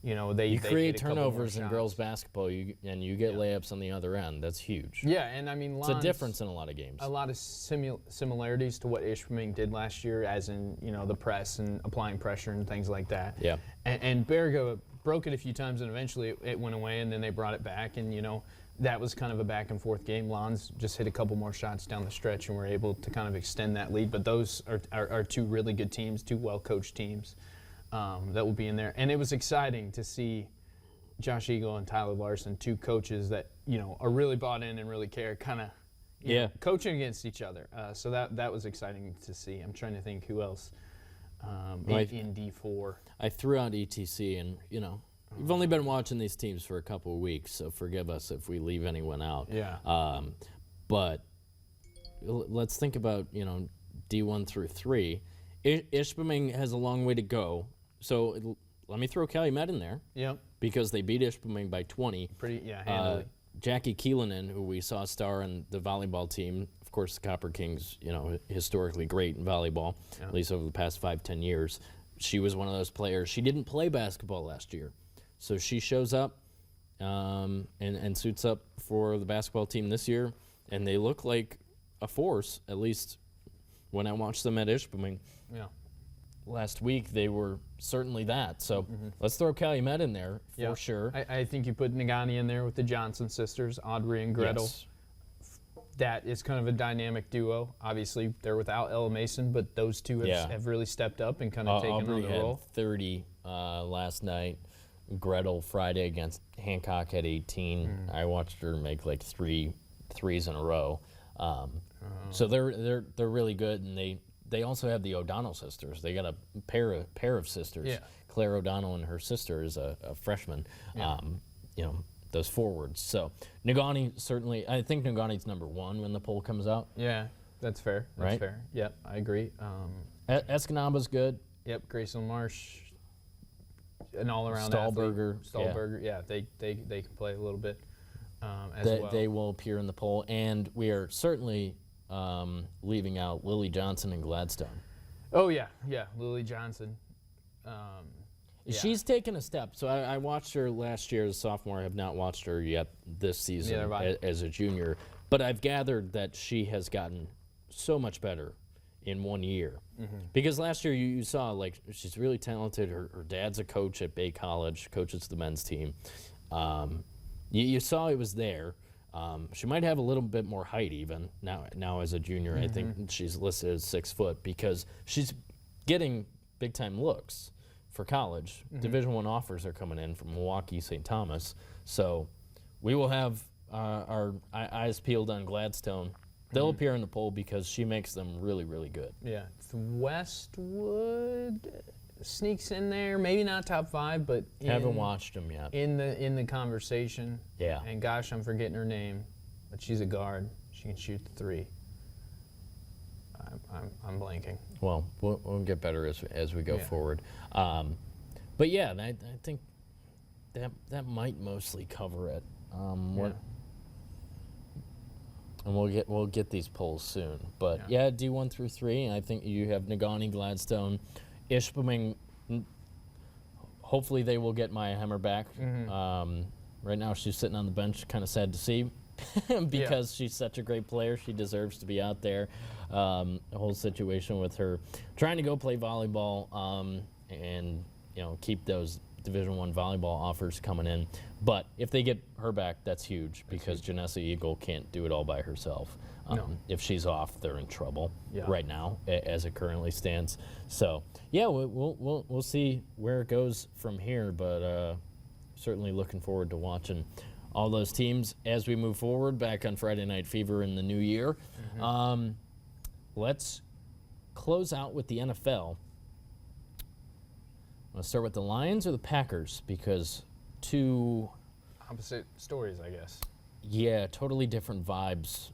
they create made a couple more turnovers in shots. girls basketball, and you get layups on the other end. That's huge. Yeah, and I mean, It's Lons, a difference in a lot of games. A lot of similarities to what Ishpeming did last year, as in the press and applying pressure and things like that. Yeah. And Barriga broke it a few times, and eventually it went away, and then they brought it back, and that was kind of a back and forth game. Lons just hit a couple more shots down the stretch and were able to kind of extend that lead. But those are two really good teams, two well-coached teams that will be in there. And it was exciting to see Josh Eagle and Tyler Larson, two coaches that are really bought in and really care, kind of coaching against each other. So that was exciting to see. I'm trying to think who else in D4. I threw out ETC, and you've only been watching these teams for a couple of weeks, so forgive us if we leave anyone out. Yeah. But let's think about D1 through 3. Ishpeming has a long way to go, so let me throw Calumet in there. Yep. Because they beat Ishpeming by 20. Handily. Jackie Keelanen, who we saw star in the volleyball team, of course, the Copper Kings, historically great in volleyball, at least over the past 5-10 years. She was one of those players. She didn't play basketball last year, so she shows up and suits up for the basketball team this year, and they look like a force, at least when I watched them at Ishpeming. Yeah. Last week, they were certainly that. So let's throw Calumet in there for sure. I think you put Nagani in there with the Johnson sisters, Audrey and Gretel. Yes. That is kind of a dynamic duo. Obviously, they're without Ella Mason, but those two have really stepped up and kind of taken Aubrey on the role. had 30 last night. Gretel Friday against Hancock had 18. I watched her make like three threes in a row. So they're really good, and they also have the O'Donnell sisters. They got a pair of sisters. Yeah. Claire O'Donnell and her sister is a freshman. Yeah. Those forwards. So Nagani certainly. I think Nagani's number 1 when the poll comes out. Yeah, that's fair. That's Right? fair. Yep, I agree. Escanaba's good. Yep, Grayson Marsh, an all-around Stahlberger. athlete. Stahlberger. Yeah, they can play a little bit as well. They will appear in the poll, and we are certainly leaving out Lily Johnson and Gladstone. Oh yeah, Lily Johnson. She's taken a step. So I watched her last year as a sophomore. I have not watched her yet this season Neither have I. as a junior. But I've gathered that she has gotten so much better in 1 year. Because last year you saw, like, she's really talented. Her dad's a coach at Bay College, coaches the men's team. You saw it was there. She might have a little bit more height even now as a junior. I think she's listed as 6 foot because she's getting big-time looks for college. Division I offers are coming in from Milwaukee, St. Thomas. So we will have our eyes peeled on Gladstone. They'll appear in the poll because she makes them really, really good. Yeah, Westwood sneaks in there, maybe not top 5, but Haven't watched them yet. in the conversation. Yeah. And gosh, I'm forgetting her name, but she's a guard. She can shoot the 3. I'm blanking. Well, we'll get better as we go Yeah. forward. But yeah, I think that might mostly cover it. And we'll get these polls soon. But yeah, D1 through 3. I think you have Nagani, Gladstone, Ishpeming. Hopefully they will get Maya Hemmer back. Right now she's sitting on the bench. Kind of sad to see. Because she's such a great player. She deserves to be out there. The whole situation with her trying to go play volleyball and keep those Division I volleyball offers coming in. But if they get her back, that's huge because Janessa Eagle can't do it all by herself. If she's off, they're in trouble right now as it currently stands. So yeah, we'll see where it goes from here. But certainly looking forward to watching all those teams as we move forward back on Friday Night Fever in the new year. Let's close out with the NFL. Let's start with the Lions or the Packers because two Opposite stories, I guess. Yeah, totally different vibes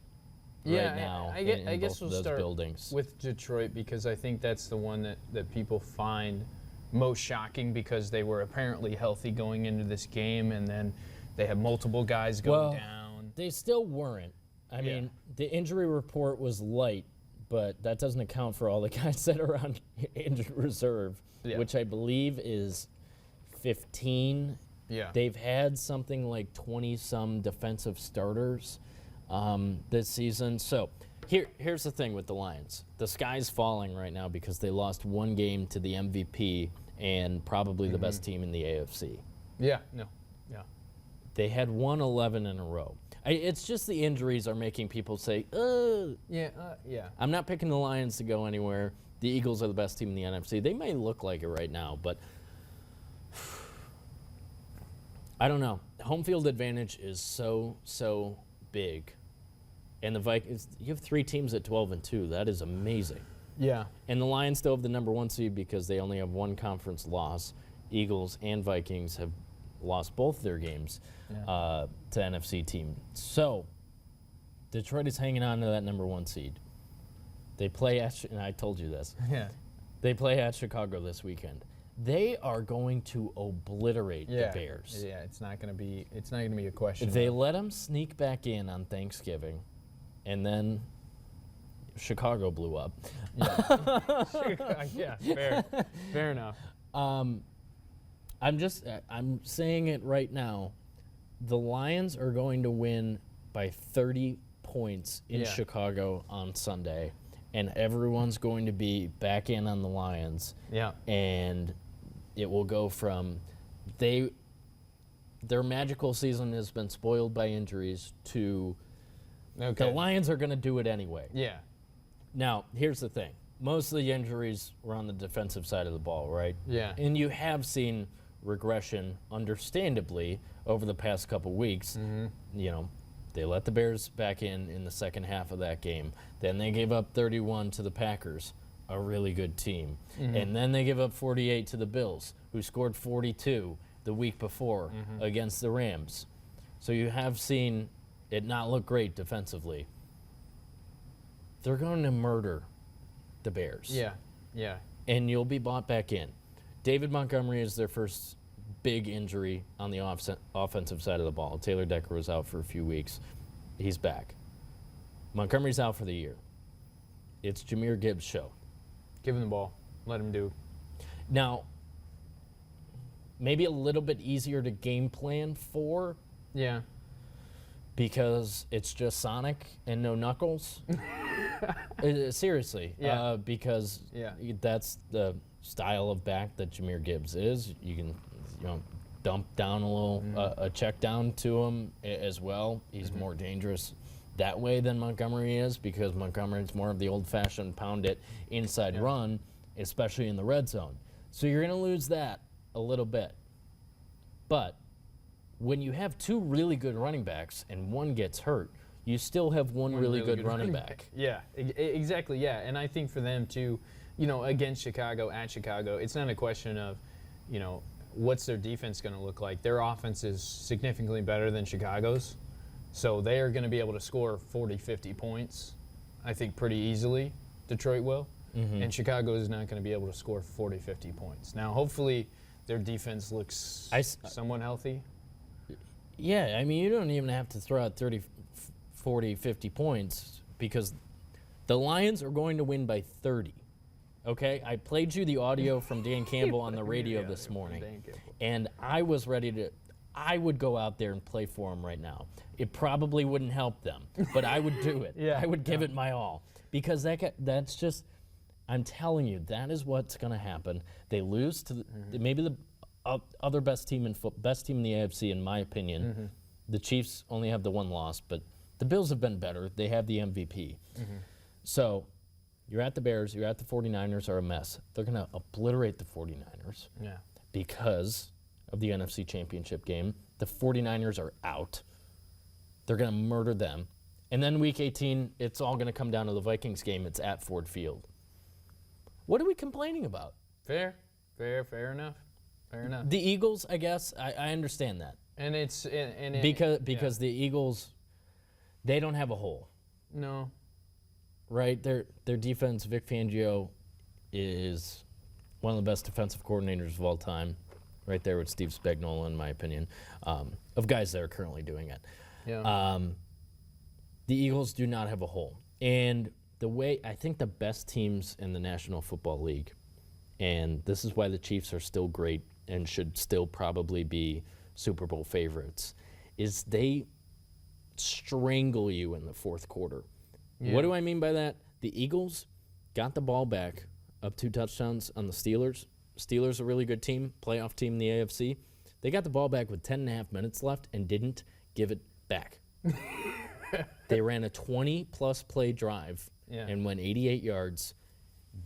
right now I in guess both we'll of those start buildings. with Detroit because I think that's the one that people find most shocking because they were apparently healthy going into this game, and then they had multiple guys go down. They still weren't. I mean, the injury report was light, but that doesn't account for all the guys that are on injured reserve, which I believe is 15. Yeah. They've had something like 20-some defensive starters this season. So here's the thing with the Lions. The sky's falling right now because they lost one game to the MVP and probably the best team in the AFC. Yeah. They had won 11 in a row. It's just the injuries are making people say, Yeah. I'm not picking the Lions to go anywhere. The Eagles are the best team in the NFC. They may look like it right now, but I don't know. Home field advantage is so big. And the Vikings, you have 3 teams at 12-2. That is amazing. Yeah. And the Lions still have the number 1 seed because they only have 1 conference loss. Eagles and Vikings have lost both their games to NFC team. So Detroit is hanging on to that number 1 seed. They play at, and I told you this. Yeah. They play at Chicago this weekend. They are going to obliterate the Bears. Yeah, it's not going to be a question. They let them sneak back in on Thanksgiving, and then Chicago blew up. Yeah, fair enough. I'm saying it right now. The Lions are going to win by 30 points in Chicago on Sunday, and everyone's going to be back in on the Lions. Yeah. And it will go from their magical season has been spoiled by injuries to the Lions are going to do it anyway. Yeah. Now, here's the thing. Most of the injuries were on the defensive side of the ball, right? Yeah. And you have seen regression, understandably, over the past couple weeks. You know, they let the Bears back in the second half of that game. Then they gave up 31 to the Packers, a really good team. And then they give up 48 to the Bills, who scored 42 the week before against the Rams. So you have seen it not look great defensively. They're going to murder the Bears. Yeah. And you'll be bought back in. David Montgomery is their first big injury on the offensive side of the ball. Taylor Decker was out for a few weeks. He's back. Montgomery's out for the year. It's Jahmyr Gibbs' show. Give him the ball. Let him do. Now, maybe a little bit easier to game plan for. Yeah. Because it's just Sonic and no Knuckles. Seriously. Yeah. Because that's the style of back that Jahmyr Gibbs is. You can, dump down a little, a check down to him as well. He's more dangerous that way than Montgomery is because Montgomery's more of the old-fashioned pound it inside run, especially in the red zone. So you're going to lose that a little bit. But when you have 2 really good running backs and one gets hurt, you still have one really good running back. Yeah, exactly, yeah. And I think for them too, against Chicago, at Chicago, it's not a question of, what's their defense going to look like. Their offense is significantly better than Chicago's. So they are going to be able to score 40, 50 points, I think, pretty easily. Detroit will. And Chicago is not going to be able to score 40, 50 points. Now, hopefully, their defense looks somewhat healthy. Yeah, I mean, you don't even have to throw out 30, 40, 50 points because the Lions are going to win by 30. Okay? I played you the audio from Dan Campbell on the radio this morning, and I was ready to – I would go out there and play for them right now. It probably wouldn't help them, but I would do it. I would give it my all because that's just – I'm telling you, that is what's going to happen. They lose to maybe the other best team in the AFC, in my opinion. The Chiefs only have the 1 loss, but the Bills have been better. They have the MVP. So you're at the Bears, you're at the 49ers are a mess. They're going to obliterate the 49ers because of the NFC Championship game. The 49ers are out. They're going to murder them. And then week 18, it's all going to come down to the Vikings game. It's at Ford Field. What are we complaining about? Fair enough. Fair enough. The Eagles, I guess, I understand that. And it's because the Eagles They don't have a hole, No. right? Their defense, Vic Fangio, is one of the best defensive coordinators of all time, right there with Steve Spagnuolo, in my opinion, of guys that are currently doing it. Yeah. The Eagles do not have a hole. And I think the best teams in the National Football League, and this is why the Chiefs are still great and should still probably be Super Bowl favorites, is they strangle you in the fourth quarter. Yeah. What do I mean by that? The Eagles got the ball back up 2 touchdowns on the Steelers. Steelers, a really good team, playoff team in the AFC. They got the ball back with 10.5 minutes left and didn't give it back. They ran a 20-plus play drive and went 88 yards.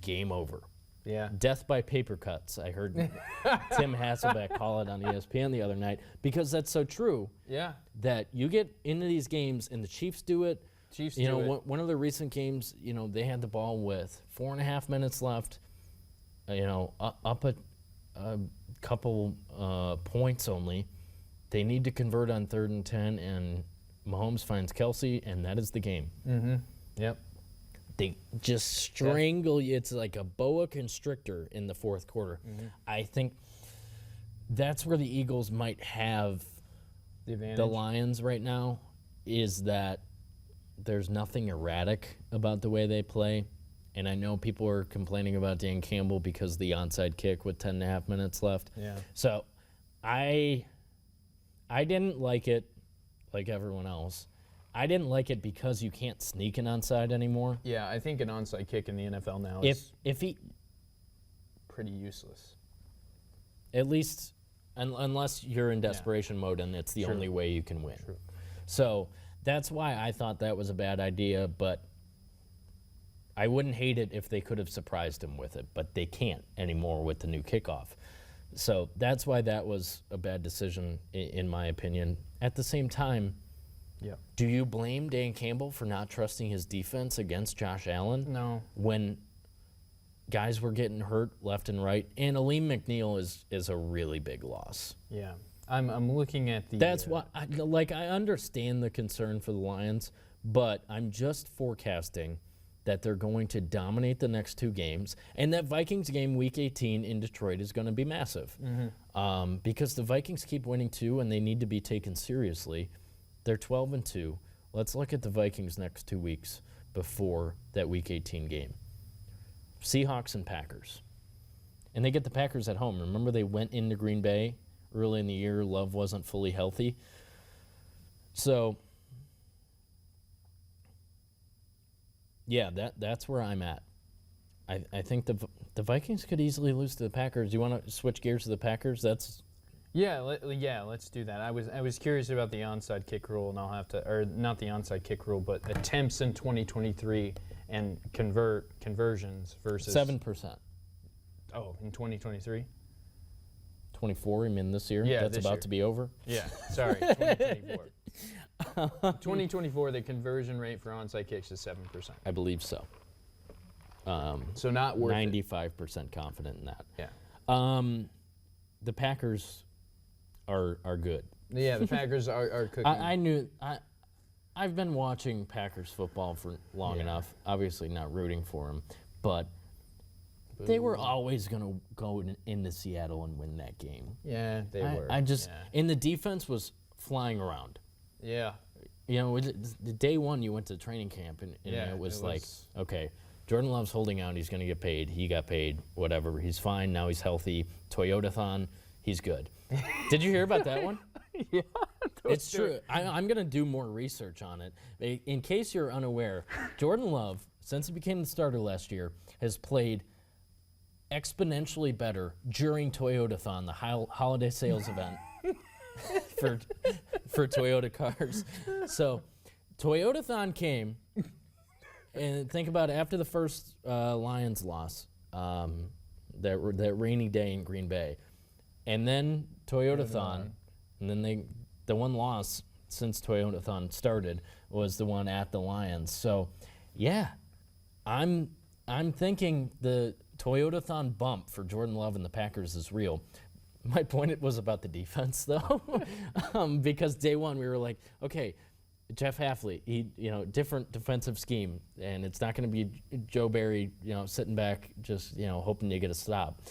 Game over. Yeah. Death by paper cuts. I heard Tim Hasselbeck call it on ESPN the other night, because that's so true. Yeah. That you get into these games and the Chiefs do it. Chiefs you do know, it. One of the recent games, they had the ball with 4.5 minutes left. Up a couple points only. They need to convert on 3rd and 10, and Mahomes finds Kelsey, and that is the game. Mm-hmm. Yep. They just strangle you. It's like a boa constrictor in the fourth quarter. Mm-hmm. I think that's where the Eagles might have The advantage. the Lions right now, is that there's nothing erratic about the way they play. And I know people are complaining about Dan Campbell because of the onside kick with 10.5 minutes left. Yeah. So I didn't like it like everyone else. I didn't like it because you can't sneak an onside anymore. Yeah, I think an onside kick in the NFL now is If he, pretty useless. at least, unless you're in desperation mode and it's the True. only way you can win. True. So that's why I thought that was a bad idea, but I wouldn't hate it if they could have surprised him with it, but they can't anymore with the new kickoff. So that's why that was a bad decision, in my opinion. At the same time, Yeah. do you blame Dan Campbell for not trusting his defense against Josh Allen? No. When guys were getting hurt left and right, and Aleem McNeil is a really big loss. Yeah. I'm looking at the. That's why, I understand the concern for the Lions, but I'm just forecasting that they're going to dominate the next 2 games, and that Vikings game Week 18 in Detroit is going to be massive. Mm-hmm. Because the Vikings keep winning too, and they need to be taken seriously. They're 12-2. Let's look at the Vikings next 2 weeks before that Week 18 game. Seahawks and Packers. And they get the Packers at home. Remember, they went into Green Bay early in the year. Love wasn't fully healthy. So, yeah, that's where I'm at. I think the Vikings could easily lose to the Packers. Do you want to switch gears to the Packers? That's Yeah, let's do that. I was curious about the onside kick rule, and I'll have to, or not the onside kick rule, but attempts in 2023 and conversions versus 7%. Oh, in 2023. 24, you mean this year? Yeah, That's this about year. to be over? Yeah, sorry, 2024. 2024, the conversion rate for onside kicks is 7%. I believe so. So not worth it. 95% confident in that. Yeah. The Packers are good. Yeah, the Packers are cooking. I've been watching Packers football for long Yeah. enough. Obviously not rooting for them, but they were always going to go into Seattle and win that game. Yeah, they were. I just, Yeah. and the defense was flying around. Yeah. The day one you went to training camp and Yeah, it was it like, was- okay, Jordan Love's holding out. He's going to get paid. He got paid. Whatever. He's fine. Now he's healthy. Toyotathon. He's good. Did you hear about that one? Yeah. It's true. I'm going to do more research on it. In case you're unaware, Jordan Love, since he became the starter last year, has played exponentially better during Toyotathon, the holiday sales event for Toyota cars. So Toyotathon came, and think about it, after the first Lions loss, that rainy day in Green Bay, and then Toyotathon, and then the one loss since Toyotathon started was the one at the Lions. So, yeah, I'm thinking the Toyotathon bump for Jordan Love and the Packers is real. My point was about the defense, though, because day one we were like, okay, Jeff Hafley, different defensive scheme, and it's not going to be Joe Barry, sitting back just, hoping to get a stop.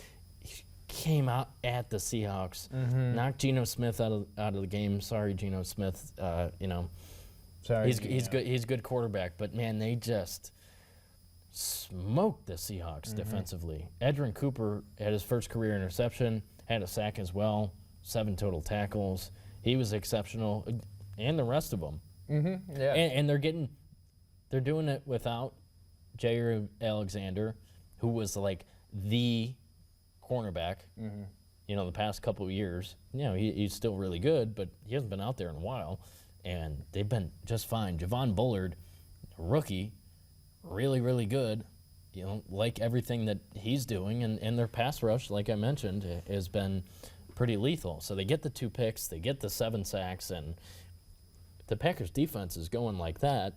He came out at the Seahawks, knocked Geno Smith out of the game. Sorry, Geno Smith. Sorry, he's good. He's a good quarterback, but man, they just smoked the Seahawks defensively. Edgerrin Cooper had his first career interception, had a sack as well, 7 total tackles. He was exceptional, and the rest of them. Yeah. And they're doing it without Jair Alexander, who was like the cornerback. The past couple of years. He's still really good, but he hasn't been out there in a while, and they've been just fine. Javon Bullard, rookie, really, really good. Like everything that he's doing, and their pass rush, like I mentioned, has been pretty lethal. So they get the 2 picks, they get the 7 sacks, and the Packers defense is going like that,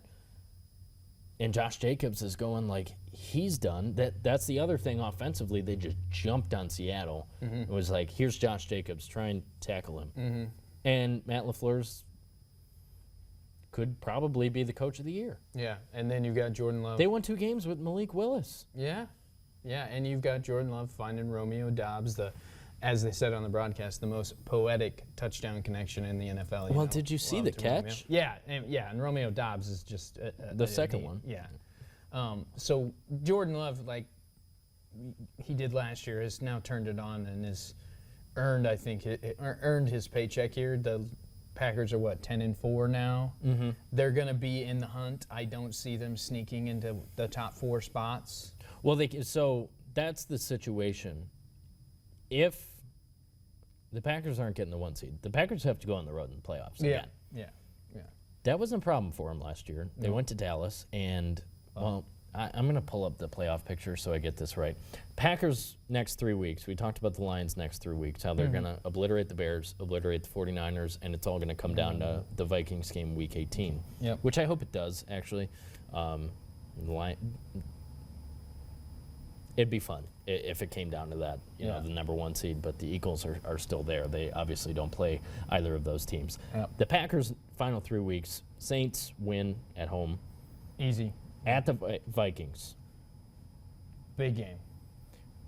and Josh Jacobs is going like he's done. That's the other thing offensively. They just jumped on Seattle. It was like, here's Josh Jacobs, try and tackle him. And Matt LaFleur's could probably be the coach of the year. Yeah, and then you've got Jordan Love. They won 2 games with Malik Willis. Yeah, and you've got Jordan Love finding Romeo Doubs, as they said on the broadcast, the most poetic touchdown connection in the NFL. Well, did you see the catch? Yeah, and Romeo Doubs is just the second one. Yeah. So Jordan Love, like he did last year, has now turned it on and has earned, I think, earned his paycheck here. The Packers are 10-4 now. They're going to be in the hunt. I don't see them sneaking into the top 4 spots. Well, so that's the situation. If the Packers aren't getting the 1 seed, the Packers have to go on the road in the playoffs again. Yeah. That wasn't a problem for them last year. They went to Dallas, and, I'm going to pull up the playoff picture so I get this right. Packers next 3 weeks. We talked about the Lions next 3 weeks, how they're going to obliterate the Bears, obliterate the 49ers, and it's all going to come down to the Vikings game week 18, which I hope it does, actually. It'd be fun if it came down to that, the number 1 seed, but the Eagles are still there. They obviously don't play either of those teams. The Packers' final 3 weeks, Saints win at home. Easy. At the Vikings. Big game.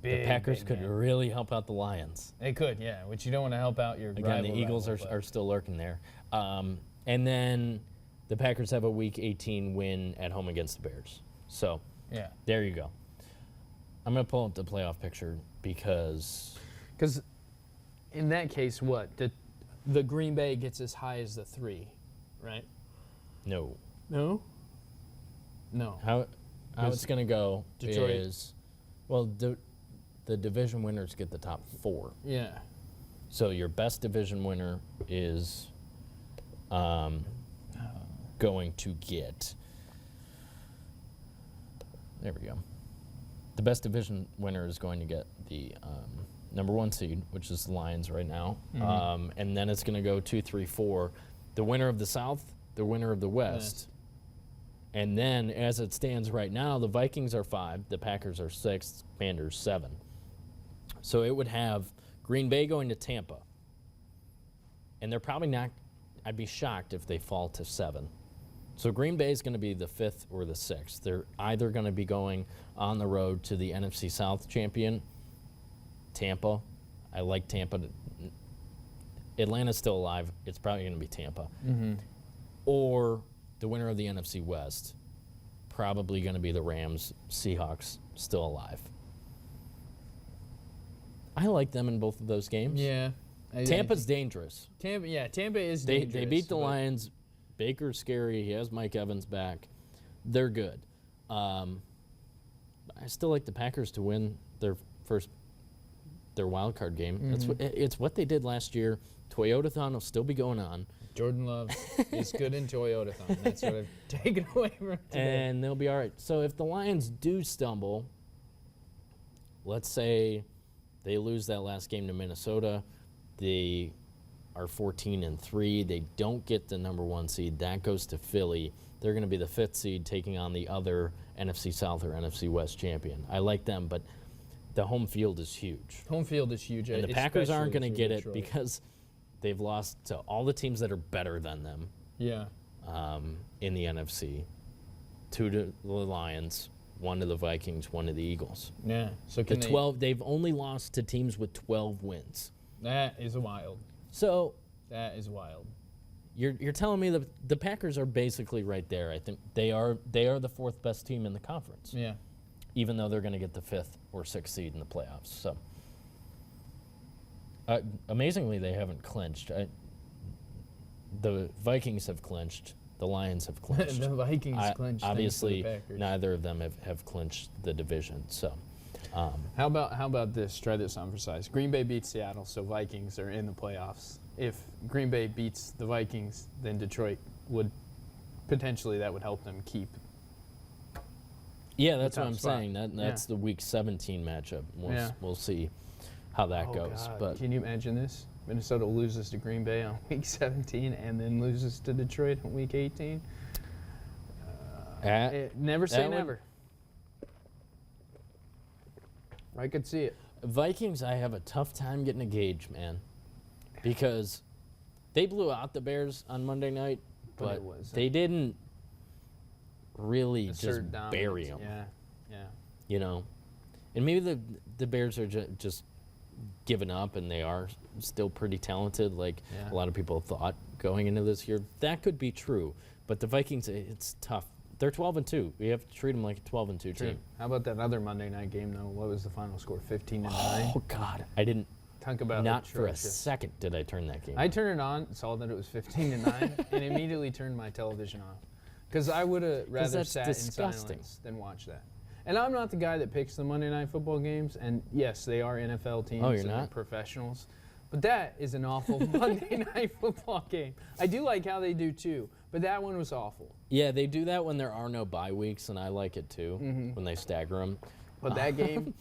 The Packers could really help out the Lions. They could, yeah, which you don't want to help out your Again, the Eagles are still lurking there. And then the Packers have a Week 18 win at home against the Bears. So there you go. I'm going to pull up the playoff picture because in that case, the Green Bay gets as high as the 3, right? No. No. How it's going to go Detroit is, the division winners get the top 4. Yeah. So your best division winner is going to get, there we go. The best division winner is going to get the number 1 seed, which is the Lions right now. And then it's going to go 2, 3, 4. The winner of the South, the winner of the West. And then, as it stands right now, the Vikings are 5, the Packers are 6, Commanders 7. So it would have Green Bay going to Tampa. And they're probably not, I'd be shocked if they fall to 7. So Green Bay is going to be the 5th or the 6th. They're either going to be going on the road to the NFC South champion, Tampa. I like Tampa. Atlanta's still alive. It's probably going to be Tampa. Or the winner of the NFC West, probably going to be the Rams, Seahawks, still alive. I like them in both of those games. Yeah. Tampa's dangerous. Tampa is dangerous. They beat the Lions. Baker's scary. He has Mike Evans back. They're good. I still like the Packers to win their wild card game. It's what they did last year. Toyotathon will still be going on. Jordan Love is good in Toyotathon. That's what I've taken away from today. And they'll be all right. So if the Lions do stumble, let's say they lose that last game to Minnesota, they are 14-3. They don't get the number 1 seed. That goes to Philly. They're going to be the 5th seed taking on the other NFC South or NFC West champion. I like them, but the home field is huge. Home field is huge. And the Packers aren't going to get it because they've lost to all the teams that are better than them. Yeah. in the NFC. 2 to the Lions, 1 to the Vikings, 1 to the Eagles. Yeah. So can The 12, they've only lost to teams with 12 wins. That is wild. So That is wild. you're telling me the Packers are basically right there. I think they are the 4th best team in the conference. Yeah. Even though they're going to get the 5th or 6th seed in the playoffs. So amazingly, they haven't clinched. The Vikings have clinched. The Lions have clinched. The Vikings clinched. Obviously, thanks to the Packers. neither of them have clinched the division. So, How about this? Try this on for size. Green Bay beats Seattle, so Vikings are in the playoffs. If Green Bay beats the Vikings, then Detroit would potentially that would help them keep. yeah, that's top what I'm spot. saying. That's the Week 17 matchup. We'll see how that goes. God. But Can you imagine this? Minnesota loses to Green Bay on Week 17 and then loses to Detroit on Week 18. Never say that would- never. I could see it. Vikings, I have a tough time getting a gauge, man, because they blew out the Bears on Monday night, But but it was, they didn't really Assert just bury dominance. them. Yeah. You know, and maybe the Bears are just giving up, and they are still pretty talented, like Yeah. a lot of people thought going into this year. That could be true, but the Vikings, it's tough. They're 12-2. We have to treat them like a 12-2 team. How about that other Monday night game though? What was the final score? 15-9. Oh God, I didn't. Talk about Not for a atrocious. second did I turn that game. I turned it on, saw that it was 15-9, and immediately turned my television off. Because I would have rather that's sat disgusting. in silence than watch that. And I'm not the guy that picks the Monday night football games. And yes, they are NFL teams Oh, you're and they're not? professionals. But that is an awful Monday night football game. I do like how they do too, but that one was awful. Yeah, they do that when there are no bye weeks, and I like it too, when they stagger them. But that game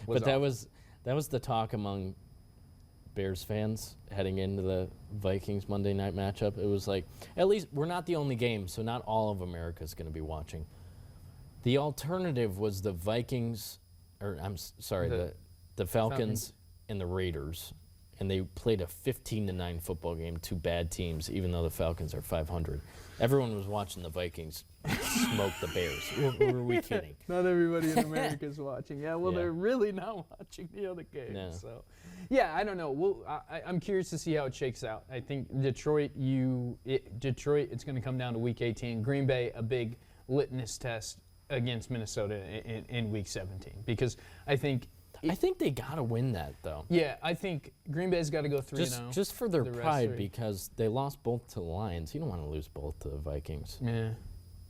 was But that awful. was the talk among Bears fans heading into the Vikings Monday night matchup. It was like, at least we're not the only game, so not all of America's going to be watching. The alternative was the Vikings, or sorry, the Falcons and the Raiders, and they played a 15-9 football game. 2 bad teams, even though the Falcons are 500. Everyone was watching the Vikings smoke the Bears. Were we kidding? Not everybody in America is watching. Yeah, well, Yeah. they're really not watching the other games. No. So, yeah, I don't know. I'm curious to see how it shakes out. I think Detroit, it's going to come down to Week 18. Green Bay, a big litmus test against Minnesota in Week 17, because I think. I think they got to win that, though. Yeah, I think Green Bay's got to go 3-0. Just for their The rest pride, are- because they lost both to the Lions. You don't want to lose both to the Vikings. Yeah,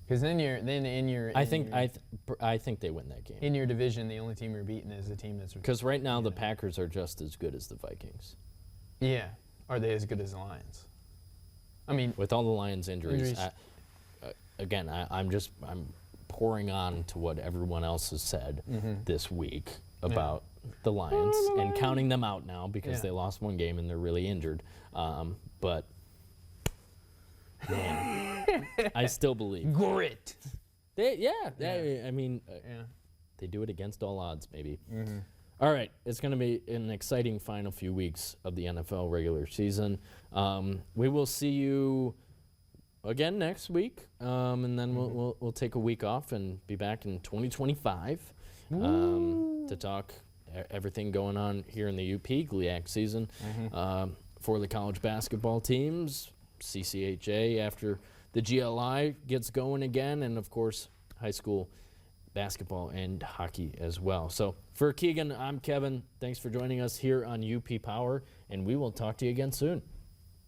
because then in your I think they win that game. in your division, the only team you're beating is the team that's. Because right now the Packers are just as good as the Vikings. Yeah, are they as good as the Lions? I mean, With all the Lions injuries, Injuries. I'm pouring on to what everyone else has said this week about the Lions and counting them out now because Yeah. they lost one game and they're really injured. But man, I still believe. grit. I mean, Yeah. they do it against all odds, maybe. All right, it's going to be an exciting final few weeks of the NFL regular season. We will see you again next week, and then we'll take a week off and be back in 2025 to talk everything going on here in the UP GLIAC season for the college basketball teams, CCHA after the GLI gets going again, and of course high school basketball and hockey as well. So for Keegan, I'm Kevin. Thanks for joining us here on UP Power, and we will talk to you again soon.